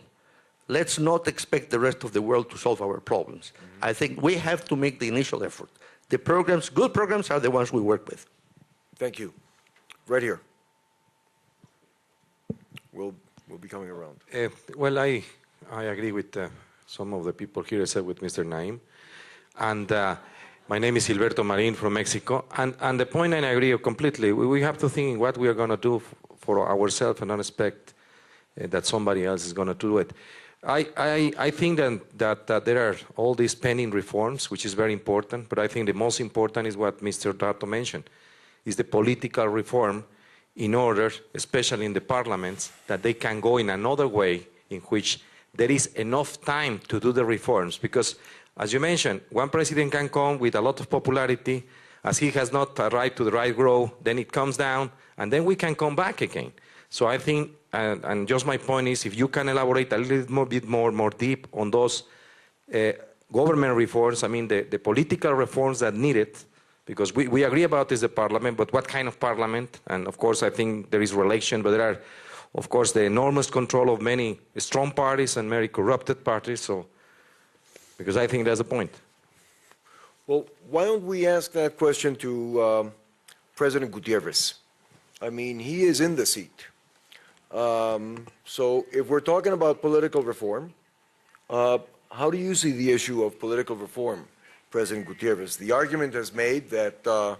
Let's not expect the rest of the world to solve our problems. I think we have to make the initial effort. The programs, good programs, are the ones we work with. Thank you. Right here. We'll be coming around. Well, I agree with some of the people here, except with Mr. Naim. And my name is Gilberto Marin from Mexico. And the point, I agree completely, we have to think what we are going to do for ourselves and not expect that somebody else is going to do it. I think that there are all these pending reforms, which is very important, but I think the most important is what Mr. Rato mentioned, is the political reform in order, especially in the parliaments, that they can go in another way in which there is enough time to do the reforms. Because, as you mentioned, one president can come with a lot of popularity, as he has not arrived to the right growth, then it comes down, and then we can come back again. So I think, and just my point is, if you can elaborate a little bit more deep on those government reforms, I mean the political reforms that needed, because we agree about this, the parliament, but what kind of parliament? And of course, I think there is relation, but there are, of course, the enormous control of many strong parties and very corrupted parties. So Because I think that's the point. Well, why don't we ask that question to President Gutiérrez? I mean, he is in the seat. So if we're talking about political reform, how do you see the issue of political reform, President Gutiérrez? The argument has made that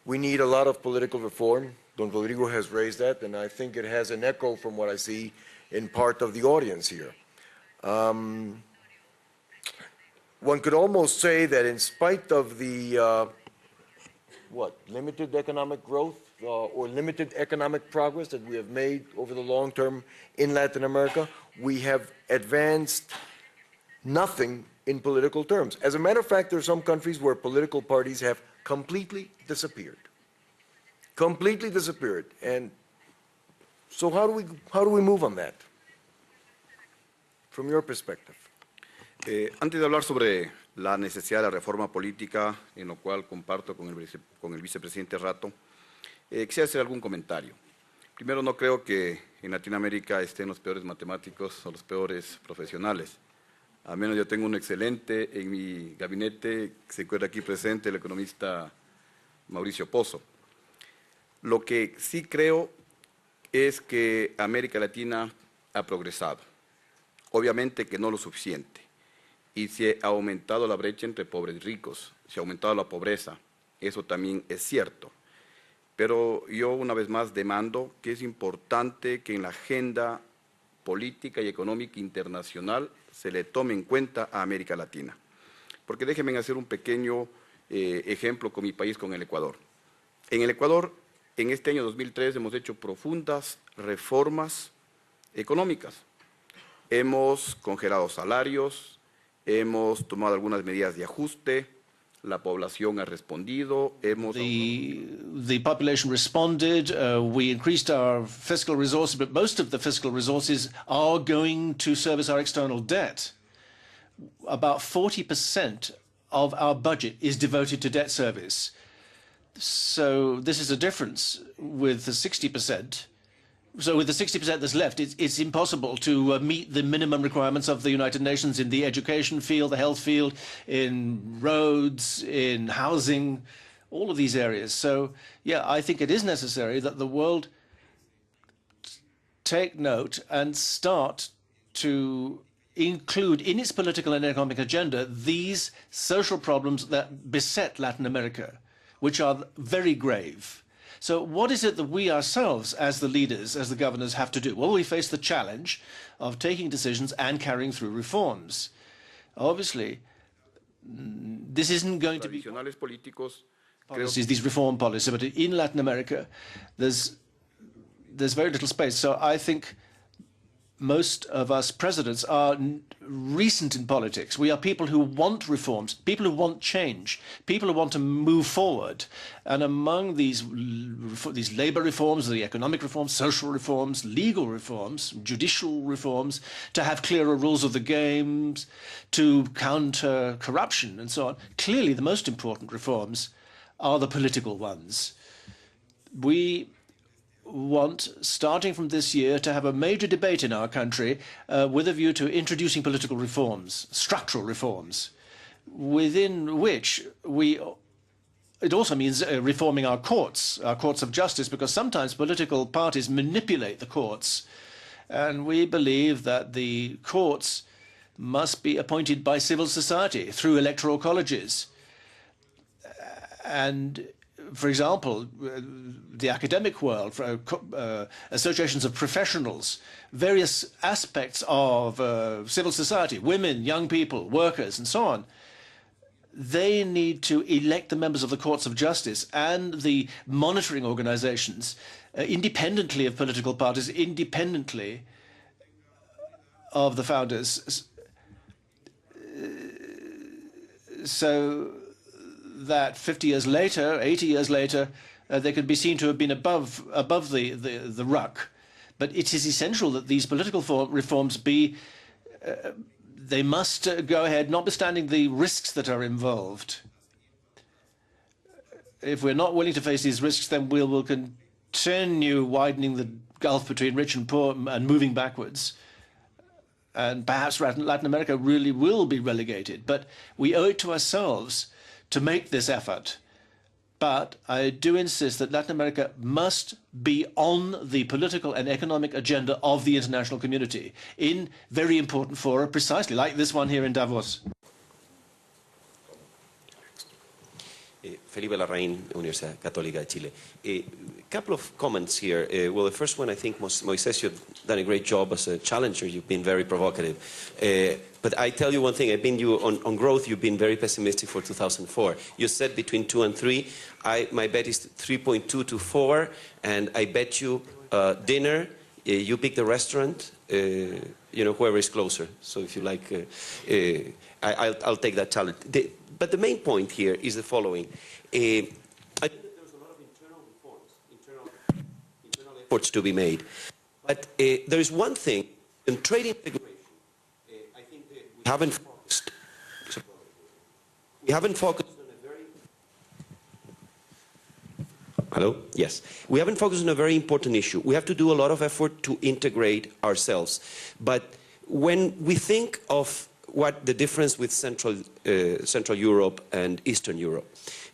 we need a lot of political reform. Don Rodrigo has raised that, and I think it has an echo from what I see in part of the audience here. One could almost say that in spite of the, limited economic growth or limited economic progress that we have made over the long term in Latin America, we have advanced nothing in political terms. As a matter of fact, there are some countries where political parties have completely disappeared. Completely disappeared. And so how do we move on that? From your perspective. Antes de hablar sobre la necesidad de la reforma política, en lo cual comparto con el vicepresidente Rato, quisiera hacer algún comentario. Primero, no creo que en Latinoamérica estén los peores matemáticos o los peores profesionales. Al menos yo tengo un excelente en mi gabinete, que se encuentra aquí presente, el economista Mauricio Pozo. Lo que sí creo es que América Latina ha progresado. Obviamente que no lo suficiente. Y se ha aumentado la brecha entre pobres y ricos, se ha aumentado la pobreza, eso también es cierto. Pero yo una vez más demando que es importante que en la agenda política y económica internacional se le tome en cuenta a América Latina. Porque déjenme hacer un pequeño ejemplo con mi país, con el Ecuador. En el Ecuador, en este año 2003, hemos hecho profundas reformas económicas. Hemos congelado salarios, hemos tomado algunas medidas de ajuste, la población ha respondido, The population responded, we increased our fiscal resources, but most of the fiscal resources are going to service our external debt. About 40% of our budget is devoted to debt service. So this is a difference with the 60%. So with the 60% that's left, it's impossible to meet the minimum requirements of the United Nations in the education field, the health field, in roads, in housing, all of these areas. So, yeah, I think it is necessary that the world take note and start to include in its political and economic agenda these social problems that beset Latin America, which are very grave. So what is it that we ourselves, as the leaders, as the governors, have to do? Well, we face the challenge of taking decisions and carrying through reforms. Obviously, this isn't going to be policies, these reform policies, but in Latin America, there's very little space. So I think most of us presidents are recent in politics. We are people who want reforms, people who want change, people who want to move forward. And among these labor reforms, the economic reforms, social reforms, legal reforms, judicial reforms, to have clearer rules of the games, to counter corruption and so on, clearly the most important reforms are the political ones. We want, starting from this year, to have a major debate in our country with a view to introducing political reforms, structural reforms, within which it also means reforming our courts of justice, because sometimes political parties manipulate the courts, and we believe that the courts must be appointed by civil society through electoral colleges. And for example, the academic world, associations of professionals, various aspects of civil society, women, young people, workers, and so on, they need to elect the members of the courts of justice and the monitoring organizations independently of political parties, independently of the founders. So that 50 years later, 80 years later, they could be seen to have been above the ruck. But it is essential that these political reforms be, they must go ahead, notwithstanding the risks that are involved. If we're not willing to face these risks, then we will continue widening the gulf between rich and poor and moving backwards. and perhaps Latin America really will be relegated. But we owe it to ourselves to make this effort. But I do insist that Latin America must be on the political and economic agenda of the international community in very important fora, precisely like this one here in Davos. Felipe Larraín, Universidad Católica de Chile. A couple of comments here. Well, the first one, I think, Moises, you've done a great job as a challenger. You've been very provocative. But I tell you one thing, on growth, you've been very pessimistic for 2004. You said between 2 and 3. My bet is 3.2 to 4, and I bet you dinner, you pick the restaurant, whoever is closer. So if you like, I'll take that challenge. But the main point here is the following. I think that there's a lot of internal reforms, internal efforts to be made. But there is one thing, in trade integration, I think that we haven't focused on a very... Hello? Yes. We haven't focused on a very important issue. We have to do a lot of effort to integrate ourselves. But when we think of what the difference with Central Europe and Eastern Europe.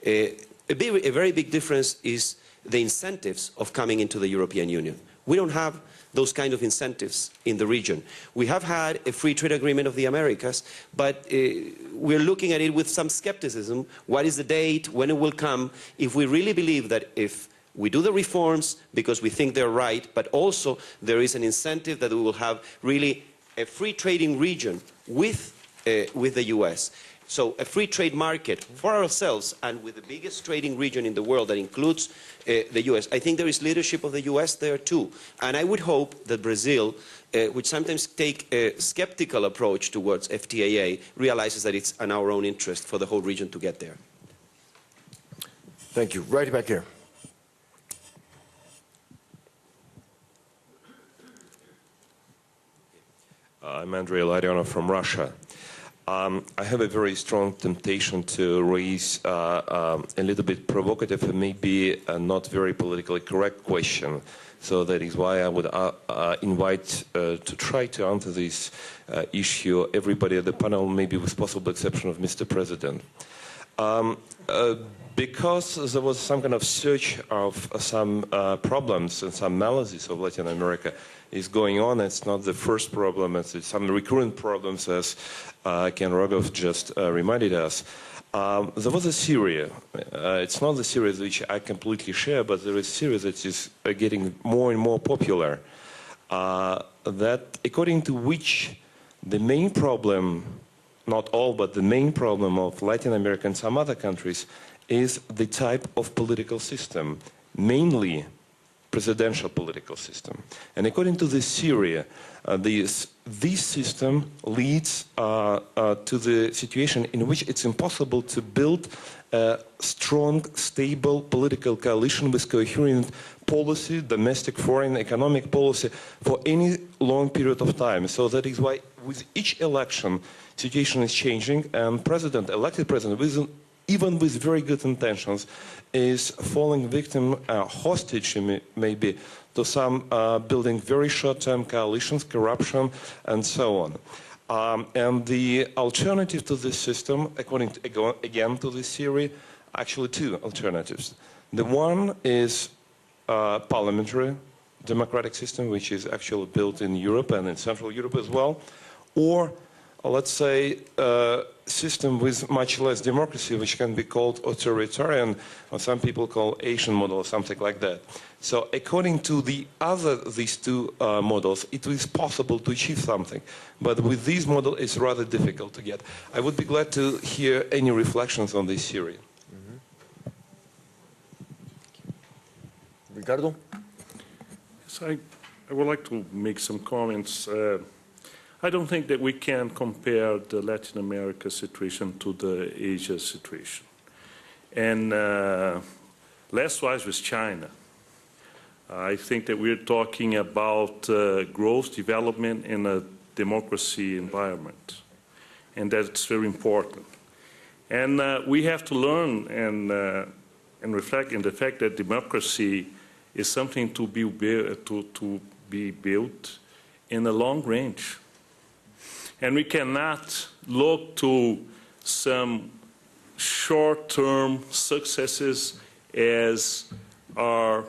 A very big difference is the incentives of coming into the European Union. We don't have those kind of incentives in the region. We have had a free trade agreement of the Americas, but we're looking at it with some skepticism. What is the date? When it will come? If we really believe that if we do the reforms because we think they're right, but also there is an incentive that we will have really a free trading region with the US. So a free trade market for ourselves and with the biggest trading region in the world that includes the US. I think there is leadership of the US there too. And I would hope that Brazil, which sometimes take a skeptical approach towards FTAA, realizes that it's in our own interest for the whole region to get there. Thank you. Right back here. I'm Andrei Larionov from Russia. I have a very strong temptation to raise a little bit provocative and maybe a not very politically correct question. So that is why I would invite to try to answer this issue everybody at the panel, maybe with possible exception of Mr. President. Because there was some kind of search of some problems and some analysis of Latin America is going on. It's not the first problem. It's some recurrent problems, as Ken Rogov just reminded us. There was a series. It's not the series which I completely share, but there is a series that is getting more and more popular. That according to which the main problem, not all, but the main problem of Latin America and some other countries is the type of political system, mainly presidential political system. And according to this theory, this system leads to the situation in which it's impossible to build a strong, stable political coalition with coherent policy, domestic, foreign, economic policy for any long period of time. So that is why with each election, situation is changing, and elected president, even with very good intentions, is falling victim, hostage maybe, to some building very short-term coalitions, corruption, and so on. And the alternative to this system, according to, again to this theory, actually two alternatives. The one is parliamentary democratic system, which is actually built in Europe and in Central Europe as well, or let's say a system with much less democracy, which can be called authoritarian, or some people call Asian model or something like that. So according to these two models, it is possible to achieve something. But with this model, it's rather difficult to get. I would be glad to hear any reflections on this theory. Ricardo? Yes, I would like to make some comments. I don't think that we can compare the Latin America situation to the Asia situation. And less-wise with China. I think that we're talking about growth, development in a democracy environment. And that's very important. And we have to learn and reflect in the fact that democracy is something to be built in the long range. And we cannot look to some short-term successes as our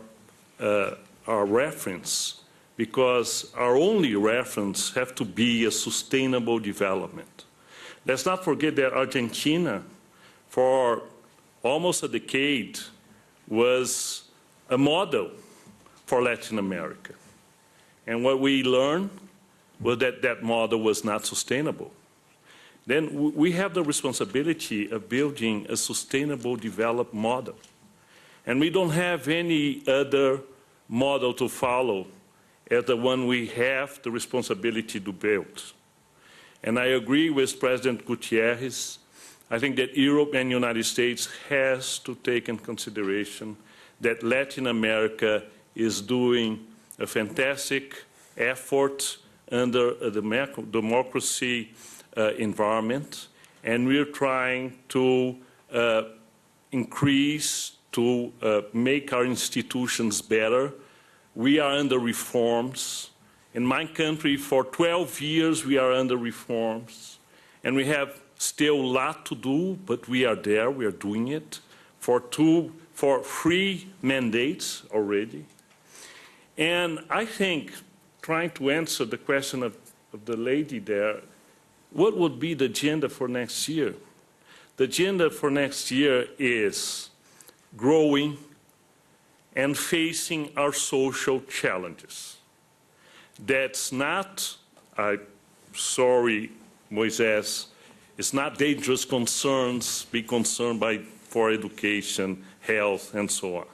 reference, because our only reference has to be a sustainable development. Let's not forget that Argentina, for almost a decade, was a model for Latin America. And what we learned was that that model was not sustainable. Then we have the responsibility of building a sustainable development model. And we don't have any other model to follow as the one we have the responsibility to build. And I agree with President Gutiérrez. I think that Europe and the United States has to take in consideration that Latin America is doing a fantastic effort under a democracy environment, and we're trying to increase, to make our institutions better. We are under reforms. In my country, for 12 years, we are under reforms, and we have still a lot to do, but we are there, we are doing it, for 3 mandates already. And I think, trying to answer the question of the lady there, what would be the agenda for next year? The agenda for next year is growing and facing our social challenges. That's not, sorry, Moises, it's not dangerous concerns, be concerned for education, health, and so on.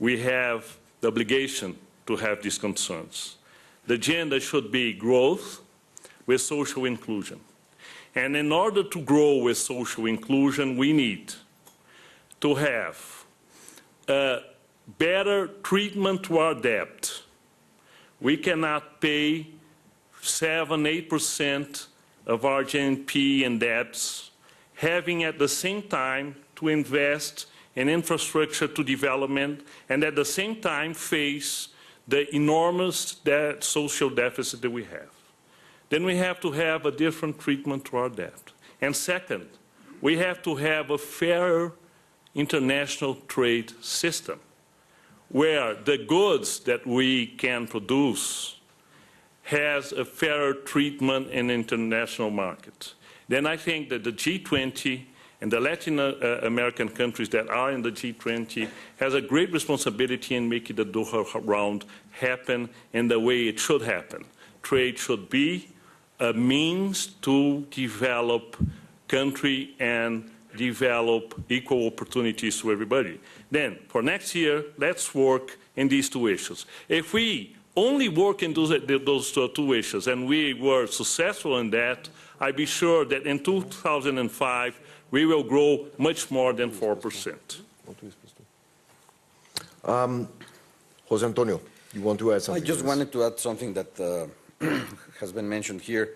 We have the obligation to have these concerns. The agenda should be growth with social inclusion. And in order to grow with social inclusion, we need to have better treatment to our debt. We cannot pay 7–8% of our GNP in debts, having at the same time to invest in infrastructure to development, and at the same time face the enormous social deficit that we have. Then we have to have a different treatment to our debt. And second, we have to have a fairer international trade system where the goods that we can produce has a fairer treatment in international markets. Then I think that the G20 and the Latin American countries that are in the G20 has a great responsibility in making the Doha round happen in the way it should happen. Trade should be a means to develop country and develop equal opportunities to everybody. Then, for next year, let's work in these 2 issues. If we only work in those 2 issues and we were successful in that, I'd be sure that in 2005, we will grow much more than 4%. José Antonio, you want to add something? I just wanted to add something that has been mentioned here.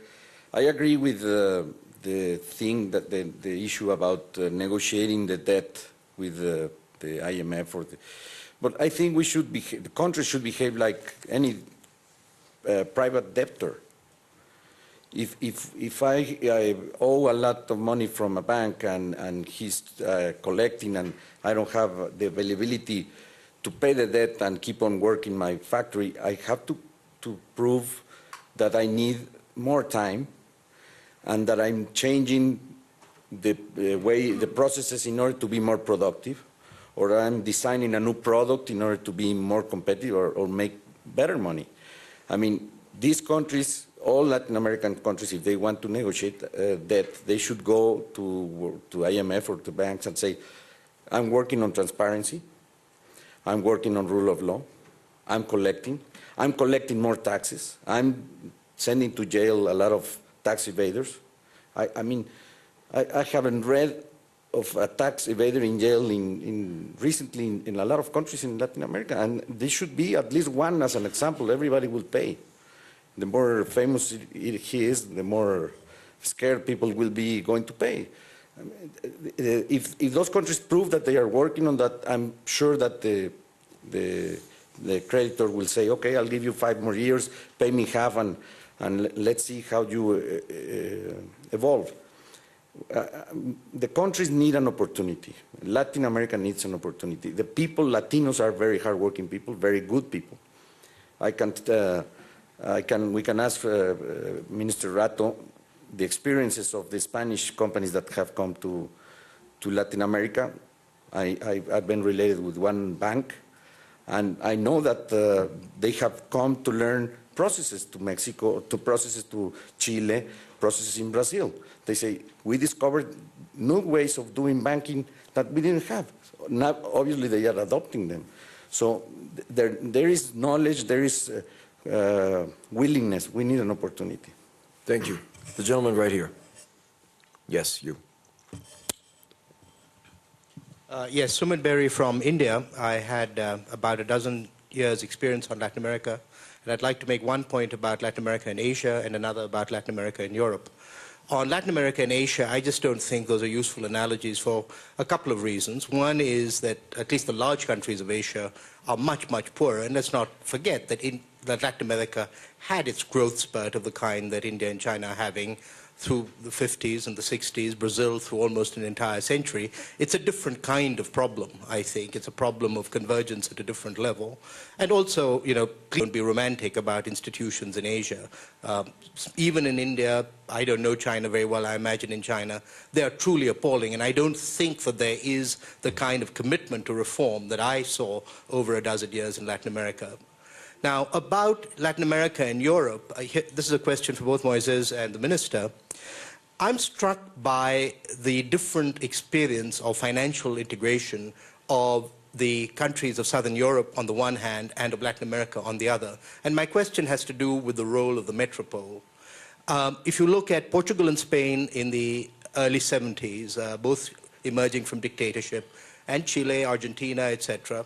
I agree with the thing that the issue about negotiating the debt with the IMF, but I think the country should behave like any private debtor. If I owe a lot of money from a bank and he's collecting and I don't have the availability to pay the debt and keep on working my factory, I have to prove that I need more time and that I'm changing the processes in order to be more productive, or I'm designing a new product in order to be more competitive or make better money. I mean, these countries, all Latin American countries, if they want to negotiate debt, they should go to IMF or to banks and say, I'm working on transparency, I'm working on rule of law, I'm collecting more taxes, I'm sending to jail a lot of tax evaders. I mean, I haven't read of a tax evader in jail recently in a lot of countries in Latin America, and there should be at least one as an example. Everybody will pay. The more famous he is, the more scared people will be going to pay. I mean, if those countries prove that they are working on that, I'm sure that the creditor will say, okay, I'll give you 5 more years, pay me half, and and let's see how you evolve. The countries need an opportunity. Latin America needs an opportunity. The people, Latinos, are very hardworking people, very good people. We can ask Minister Rato the experiences of the Spanish companies that have come to Latin America. I've been related with one bank, and I know that they have come to learn processes to Mexico, processes to Chile, processes in Brazil. They say, we discovered new ways of doing banking that we didn't have. Now, obviously, they are adopting them. So there is knowledge, there is willingness. We need an opportunity. Thank you. The gentleman right here. Yes, you. Yes, Sumit Berry from India. I had about a dozen years' experience on Latin America, and I'd like to make one point about Latin America and Asia and another about Latin America and Europe. On Latin America and Asia, I just don't think those are useful analogies for a couple of reasons. One is that at least the large countries of Asia are much, much poorer, and let's not forget that Latin America had its growth spurt of the kind that India and China are having through the 50s and the 60s, Brazil through almost an entire century. It's a different kind of problem, I think. It's a problem of convergence at a different level. And also, you know, please don't be romantic about institutions in Asia. Even in India, I don't know China very well, I imagine in China, they are truly appalling. And I don't think that there is the kind of commitment to reform that I saw over a dozen years in Latin America. Now, about Latin America and Europe, this is a question for both Moises and the Minister. I'm struck by the different experience of financial integration of the countries of Southern Europe on the one hand and of Latin America on the other. And my question has to do with the role of the metropole. If you look at Portugal and Spain in the early 70s, both emerging from dictatorship, and Chile, Argentina, etc.,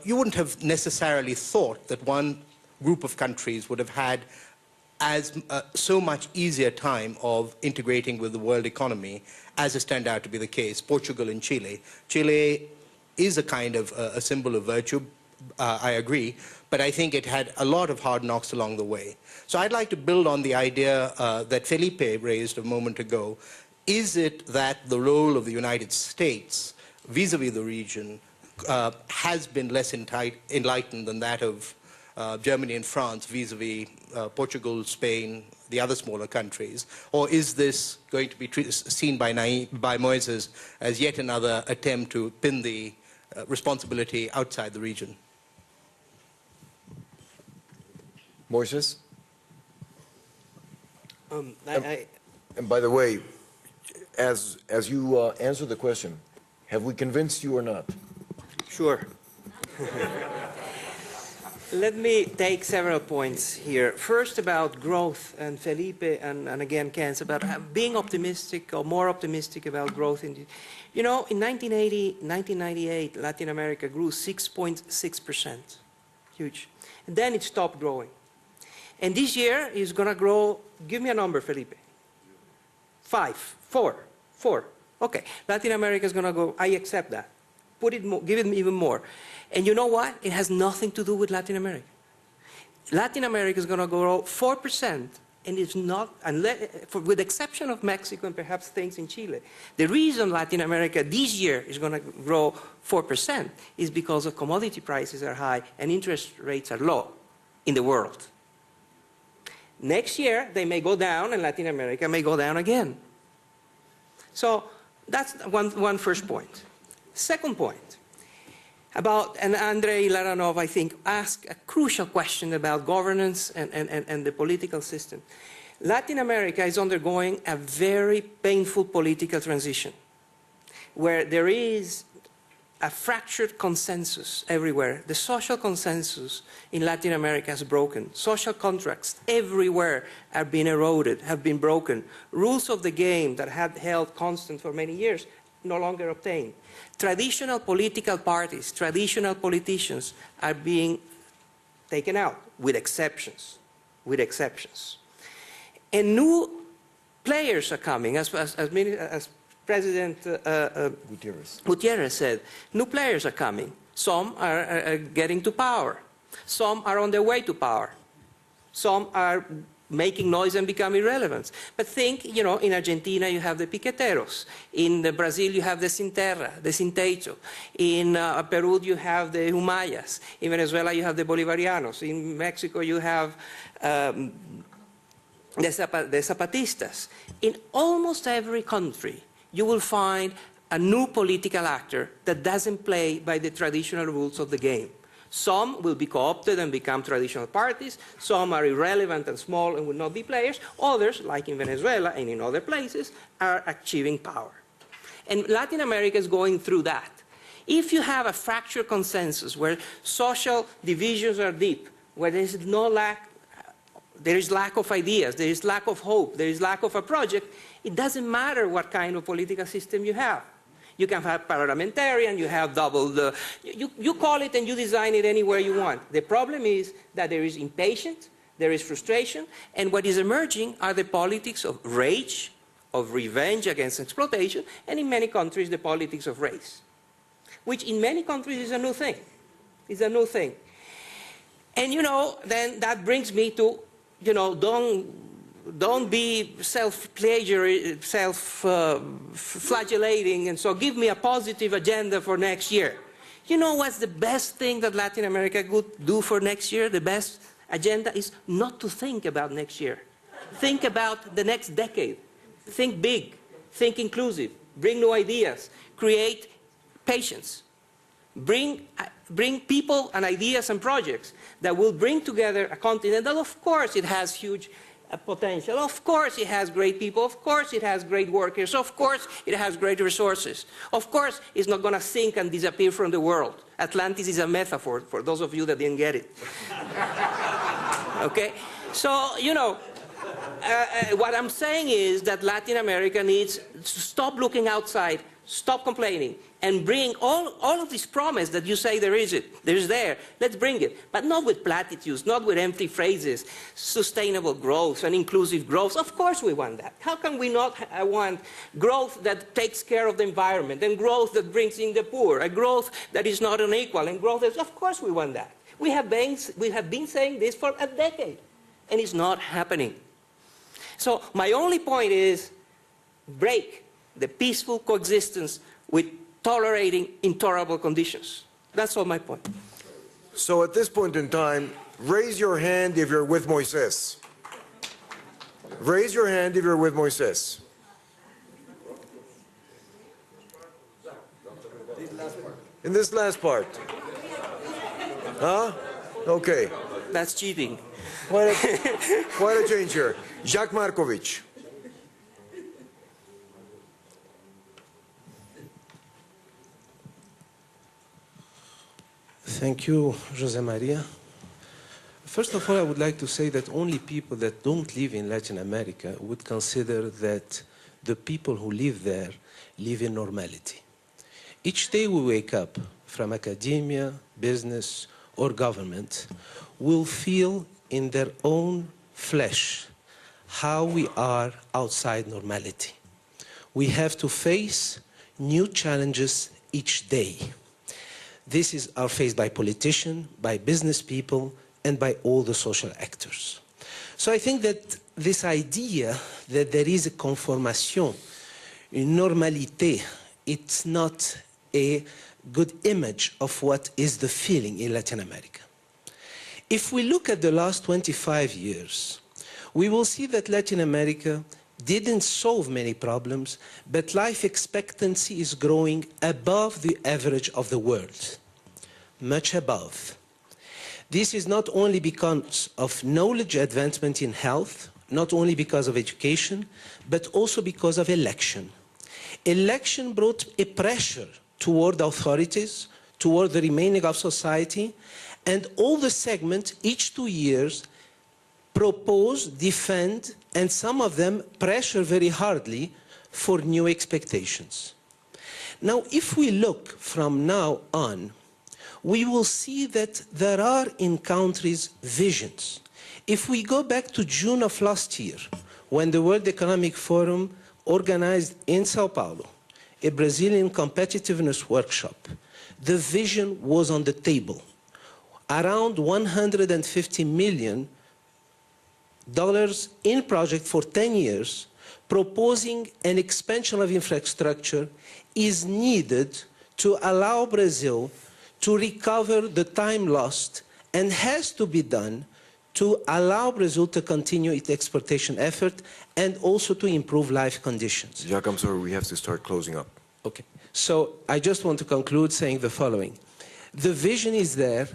you wouldn't have necessarily thought that one group of countries would have had so much easier time of integrating with the world economy as has turned out to be the case, Portugal and Chile. Chile is a kind of a symbol of virtue, I agree, but I think it had a lot of hard knocks along the way. So I'd like to build on the idea that Felipe raised a moment ago. Is it that the role of the United States vis-a-vis the region has been less enlightened than that of Germany and France vis-a-vis Portugal, Spain, the other smaller countries? Or is this going to be seen by Moises as yet another attempt to pin the responsibility outside the region? Moises? And by the way, as you answer the question, have we convinced you or not? Sure. Let me take several points here. First about growth, and Felipe and again Ken's about being optimistic or more optimistic about growth. You know, in 1998, Latin America grew 6.6%. Huge. And then it stopped growing. And this year is going to grow, give me a number, Felipe. 5, 4. Okay, Latin America is going to go, I accept that. Put it more, give it even more. And you know what? It has nothing to do with Latin America. Latin America is going to grow 4%, and it's not, with the exception of Mexico and perhaps things in Chile. The reason Latin America this year is going to grow 4% is because the commodity prices are high and interest rates are low in the world. Next year, they may go down, and Latin America may go down again. So that's one first point. Second point, and Andrei Laranov, I think, asked a crucial question about governance and the political system. Latin America is undergoing a very painful political transition, where there is a fractured consensus everywhere. The social consensus in Latin America has broken. Social contracts everywhere have been eroded, have been broken. Rules of the game that had held constant for many years no longer obtained. Traditional political parties, traditional politicians are being taken out, with exceptions. And new players are coming, as President Gutiérrez said. New players are coming. Some are getting to power. Some are on their way to power. Some are making noise and become irrelevant. But think, you know, in Argentina you have the piqueteros. In Brazil you have the Sinterra, the Sintecho. In Peru you have the Humayas. In Venezuela you have the Bolivarianos. In Mexico you have the Zapatistas. In almost every country you will find a new political actor that doesn't play by the traditional rules of the game. Some will be co-opted and become traditional parties. Some are irrelevant and small and will not be players. Others, like in Venezuela and in other places, are achieving power. And Latin America is going through that. If you have a fractured consensus where social divisions are deep, where there is lack of ideas, there is lack of hope, there is lack of a project, it doesn't matter what kind of political system you have. You can have parliamentarian, you have double the, you call it and you design it anywhere you want. The problem is that there is impatience, there is frustration, and what is emerging are the politics of rage, of revenge against exploitation, and in many countries the politics of race, which in many countries is a new thing. It's a new thing. And you know, then that brings me to, you know, don't be self-flagellating, and so give me a positive agenda for next year. You know what's the best thing that Latin America could do for next year? The best agenda is not to think about next year. Think about the next decade. Think big, think inclusive, bring new ideas, create patience. Bring people and ideas and projects that will bring together a continent that, of course, it has huge potential. Of course it has great people. Of course it has great workers. Of course it has great resources. Of course it's not going to sink and disappear from the world. Atlantis is a metaphor for those of you that didn't get it. Okay? So, you know, what I'm saying is that Latin America needs to stop looking outside, stop complaining, and bring all of this promise that you say there is there. Let's bring it. But not with platitudes, not with empty phrases. Sustainable growth and inclusive growth. Of course we want that. How can we not want growth that takes care of the environment, and growth that brings in the poor, a growth that is not unequal, and growth that, of course we want that. We have been saying this for a decade, and it's not happening. So my only point is break the peaceful coexistence with tolerating intolerable conditions. That's all my point. So at this point in time, raise your hand if you're with Moises. Raise your hand if you're with Moises. In this last part. Huh? Okay. That's cheating. Quite a change here. Jacques Markovic. Thank you, José María. First of all, I would like to say that only people that don't live in Latin America would consider that the people who live there live in normality. Each day we wake up, from academia, business, or government, will feel in their own flesh how we are outside normality. We have to face new challenges each day. This is faced by politicians, by business people, and by all the social actors. So I think that this idea that there is a conformation, une normalité, it's not a good image of what is the feeling in Latin America. If we look at the last 25 years, we will see that Latin America didn't solve many problems, but life expectancy is growing above the average of the world, much above. This is not only because of knowledge advancement in health, not only because of education, but also because of election. Election brought a pressure toward authorities, toward the remaining of society, and all the segments, each 2 years, propose, defend, and some of them pressure very hardly for new expectations. Now, if we look from now on, we will see that there are in countries visions. If we go back to June of last year, when the World Economic Forum organized in Sao Paulo a Brazilian competitiveness workshop, the vision was on the table. Around 150 million in project for 10 years, proposing an expansion of infrastructure is needed to allow Brazil to recover the time lost, and has to be done to allow Brazil to continue its exportation effort and also to improve life conditions. Jacques, I'm sorry, we have to start closing up. Okay, so I just want to conclude saying the following. The vision is there.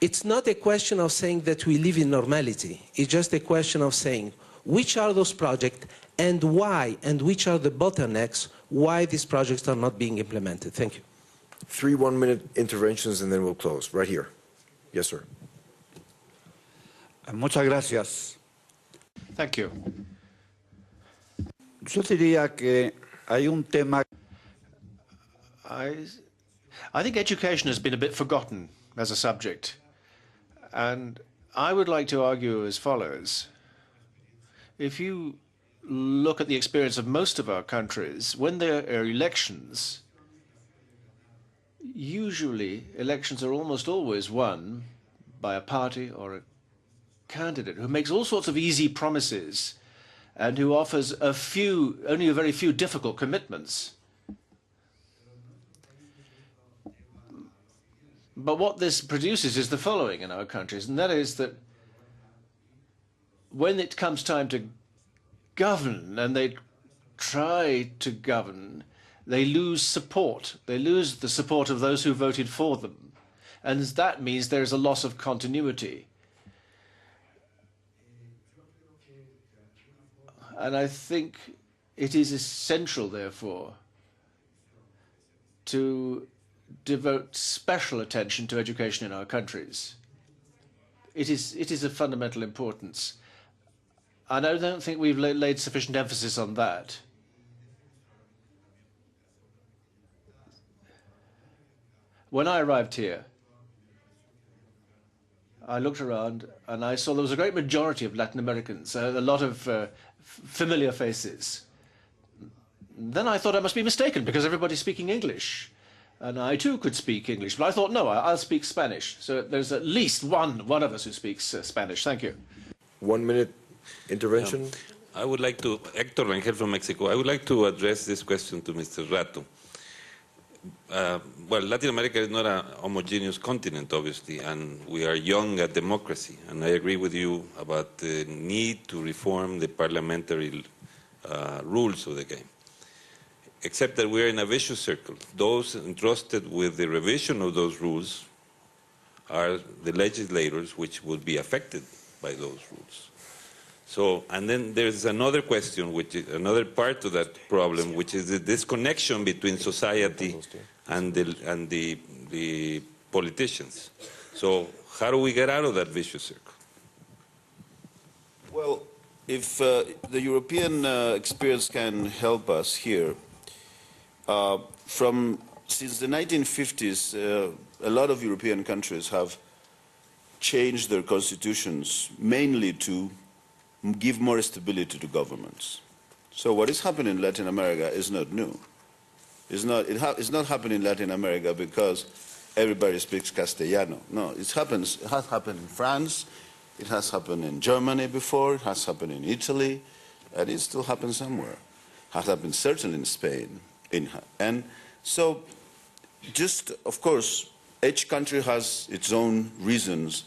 It's not a question of saying that we live in normality. It's just a question of saying which are those projects and why, and which are the bottlenecks, why these projects are not being implemented. Thank you. 3 one-minute interventions and then we'll close. Right here. Yes, sir. Muchas gracias. Thank you. Yo diría que hay un tema. I think education has been a bit forgotten as a subject. And I would like to argue as follows. If you look at the experience of most of our countries, when there are elections, usually elections are almost always won by a party or a candidate who makes all sorts of easy promises and who offers only a very few difficult commitments. But what this produces is the following in our countries, and that is that when it comes time to govern and they try to govern, they lose support. They lose the support of those who voted for them. And that means there is a loss of continuity. And I think it is essential, therefore, to devote special attention to education in our countries. It is of fundamental importance. And I don't think we've laid sufficient emphasis on that. When I arrived here, I looked around and I saw there was a great majority of Latin Americans, a lot of familiar faces. Then I thought I must be mistaken because everybody's speaking English. And I too could speak English, but I thought, no, I'll speak Spanish. So there's at least one of us who speaks Spanish. Thank you. 1 minute intervention. I would like to, Héctor Rangel from Mexico, I would like to address this question to Mr. Rato. Well, Latin America is not a homogeneous continent, obviously, and we are young at democracy. And I agree with you about the need to reform the parliamentary rules of the game. Except that we're in a vicious circle. Those entrusted with the revision of those rules are the legislators which would be affected by those rules. So, and then there's another question, which is another part of that problem, which is the disconnection between society and the politicians. So how do we get out of that vicious circle? Well, if the European experience can help us here, since the 1950s, a lot of European countries have changed their constitutions mainly to give more stability to governments. So what is happening in Latin America is not new. It's not happening in Latin America because everybody speaks Castellano. No, it has happened in France, it has happened in Germany before, it has happened in Italy, and it still happens somewhere. It has happened certainly in Spain. And so, just, of course, each country has its own reasons,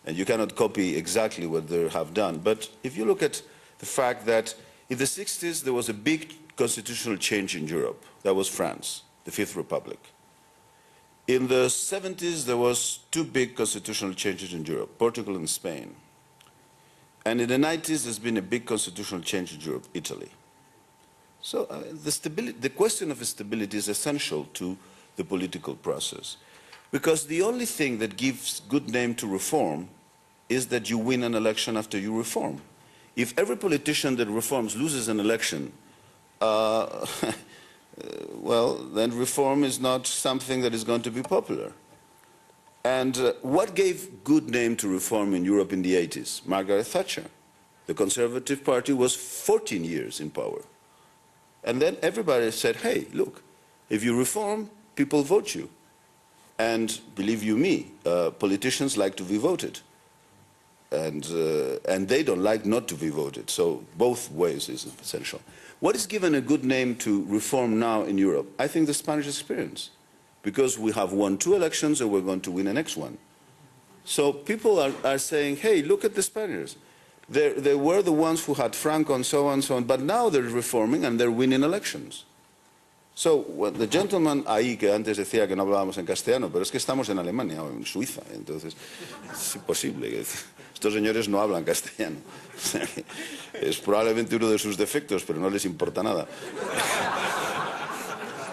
and you cannot copy exactly what they have done. But if you look at the fact that in the 60s there was a big constitutional change in Europe, that was France, the Fifth Republic. In the 70s there was 2 big constitutional changes in Europe, Portugal and Spain. And in the 90s there's been a big constitutional change in Europe, Italy. So the question of stability is essential to the political process, because the only thing that gives good name to reform is that you win an election after you reform. If every politician that reforms loses an election, well, then reform is not something that is going to be popular. And what gave good name to reform in Europe in the 80s? Margaret Thatcher. The Conservative Party was 14 years in power. And then everybody said, hey, look, if you reform, people vote you. And believe you me, politicians like to be voted. and they don't like not to be voted. So both ways is essential. What is given a good name to reform now in Europe? I think the Spanish experience, because we have won 2 elections and we're going to win the next one. So people are saying, hey, look at the Spaniards. They were the ones who had Franco and so on, but now they're reforming and they're winning elections. So, well, the gentleman ahí que antes decía que no hablábamos en castellano, pero es que estamos en Alemania o en Suiza, entonces es imposible. Estos señores no hablan castellano. Es probablemente uno de sus defectos, pero no les importa nada.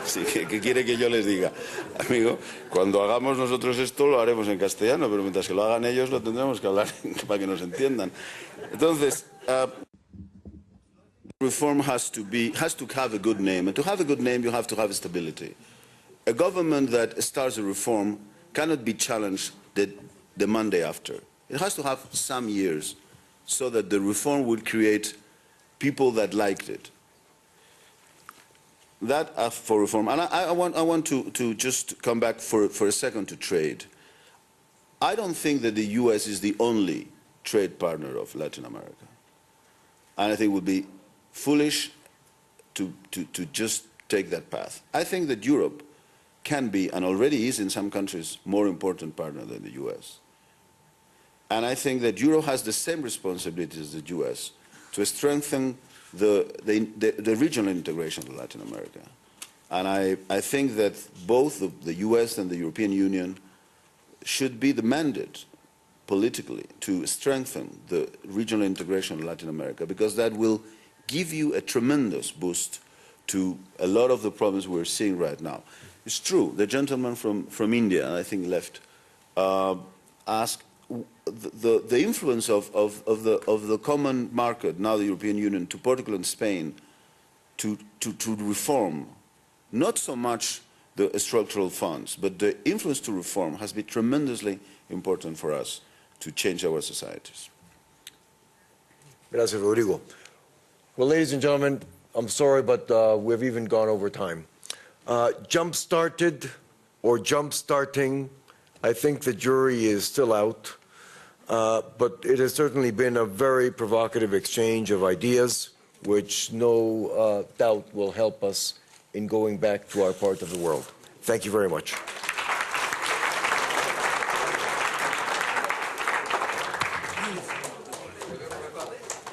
Sí, ¿qué quiere que yo les diga? Amigo, cuando hagamos nosotros esto lo haremos en castellano, pero mientras que lo hagan ellos lo tendremos que hablar para que nos entiendan. Entonces, reform has to have a good name, and to have a good name you have to have stability. A government that starts a reform cannot be challenged the Monday after. It has to have some years so that the reform would create people that liked it. That for reform. And I want to just come back for a second to trade. I don't think that the US is the only trade partner of Latin America. And I think it would be foolish to just take that path. I think that Europe can be, and already is in some countries, more important partner than the US. And I think that Europe has the same responsibilities as the US to strengthen the regional integration of Latin America. And I think that both the US and the European Union should be demanded politically to strengthen the regional integration of Latin America, because that will give you a tremendous boost to a lot of the problems we're seeing right now. It's true, the gentleman from India, I think left, asked the influence of the common market, now the European Union, to Portugal and Spain, to reform, not so much the structural funds, but the influence to reform has been tremendously important for us to change our societies. Gracias, Rodrigo. Well, ladies and gentlemen, I'm sorry, but we've even gone over time. Jump-started or jump-starting, I think the jury is still out. But it has certainly been a very provocative exchange of ideas, which no doubt will help us in going back to our part of the world. Thank you very much.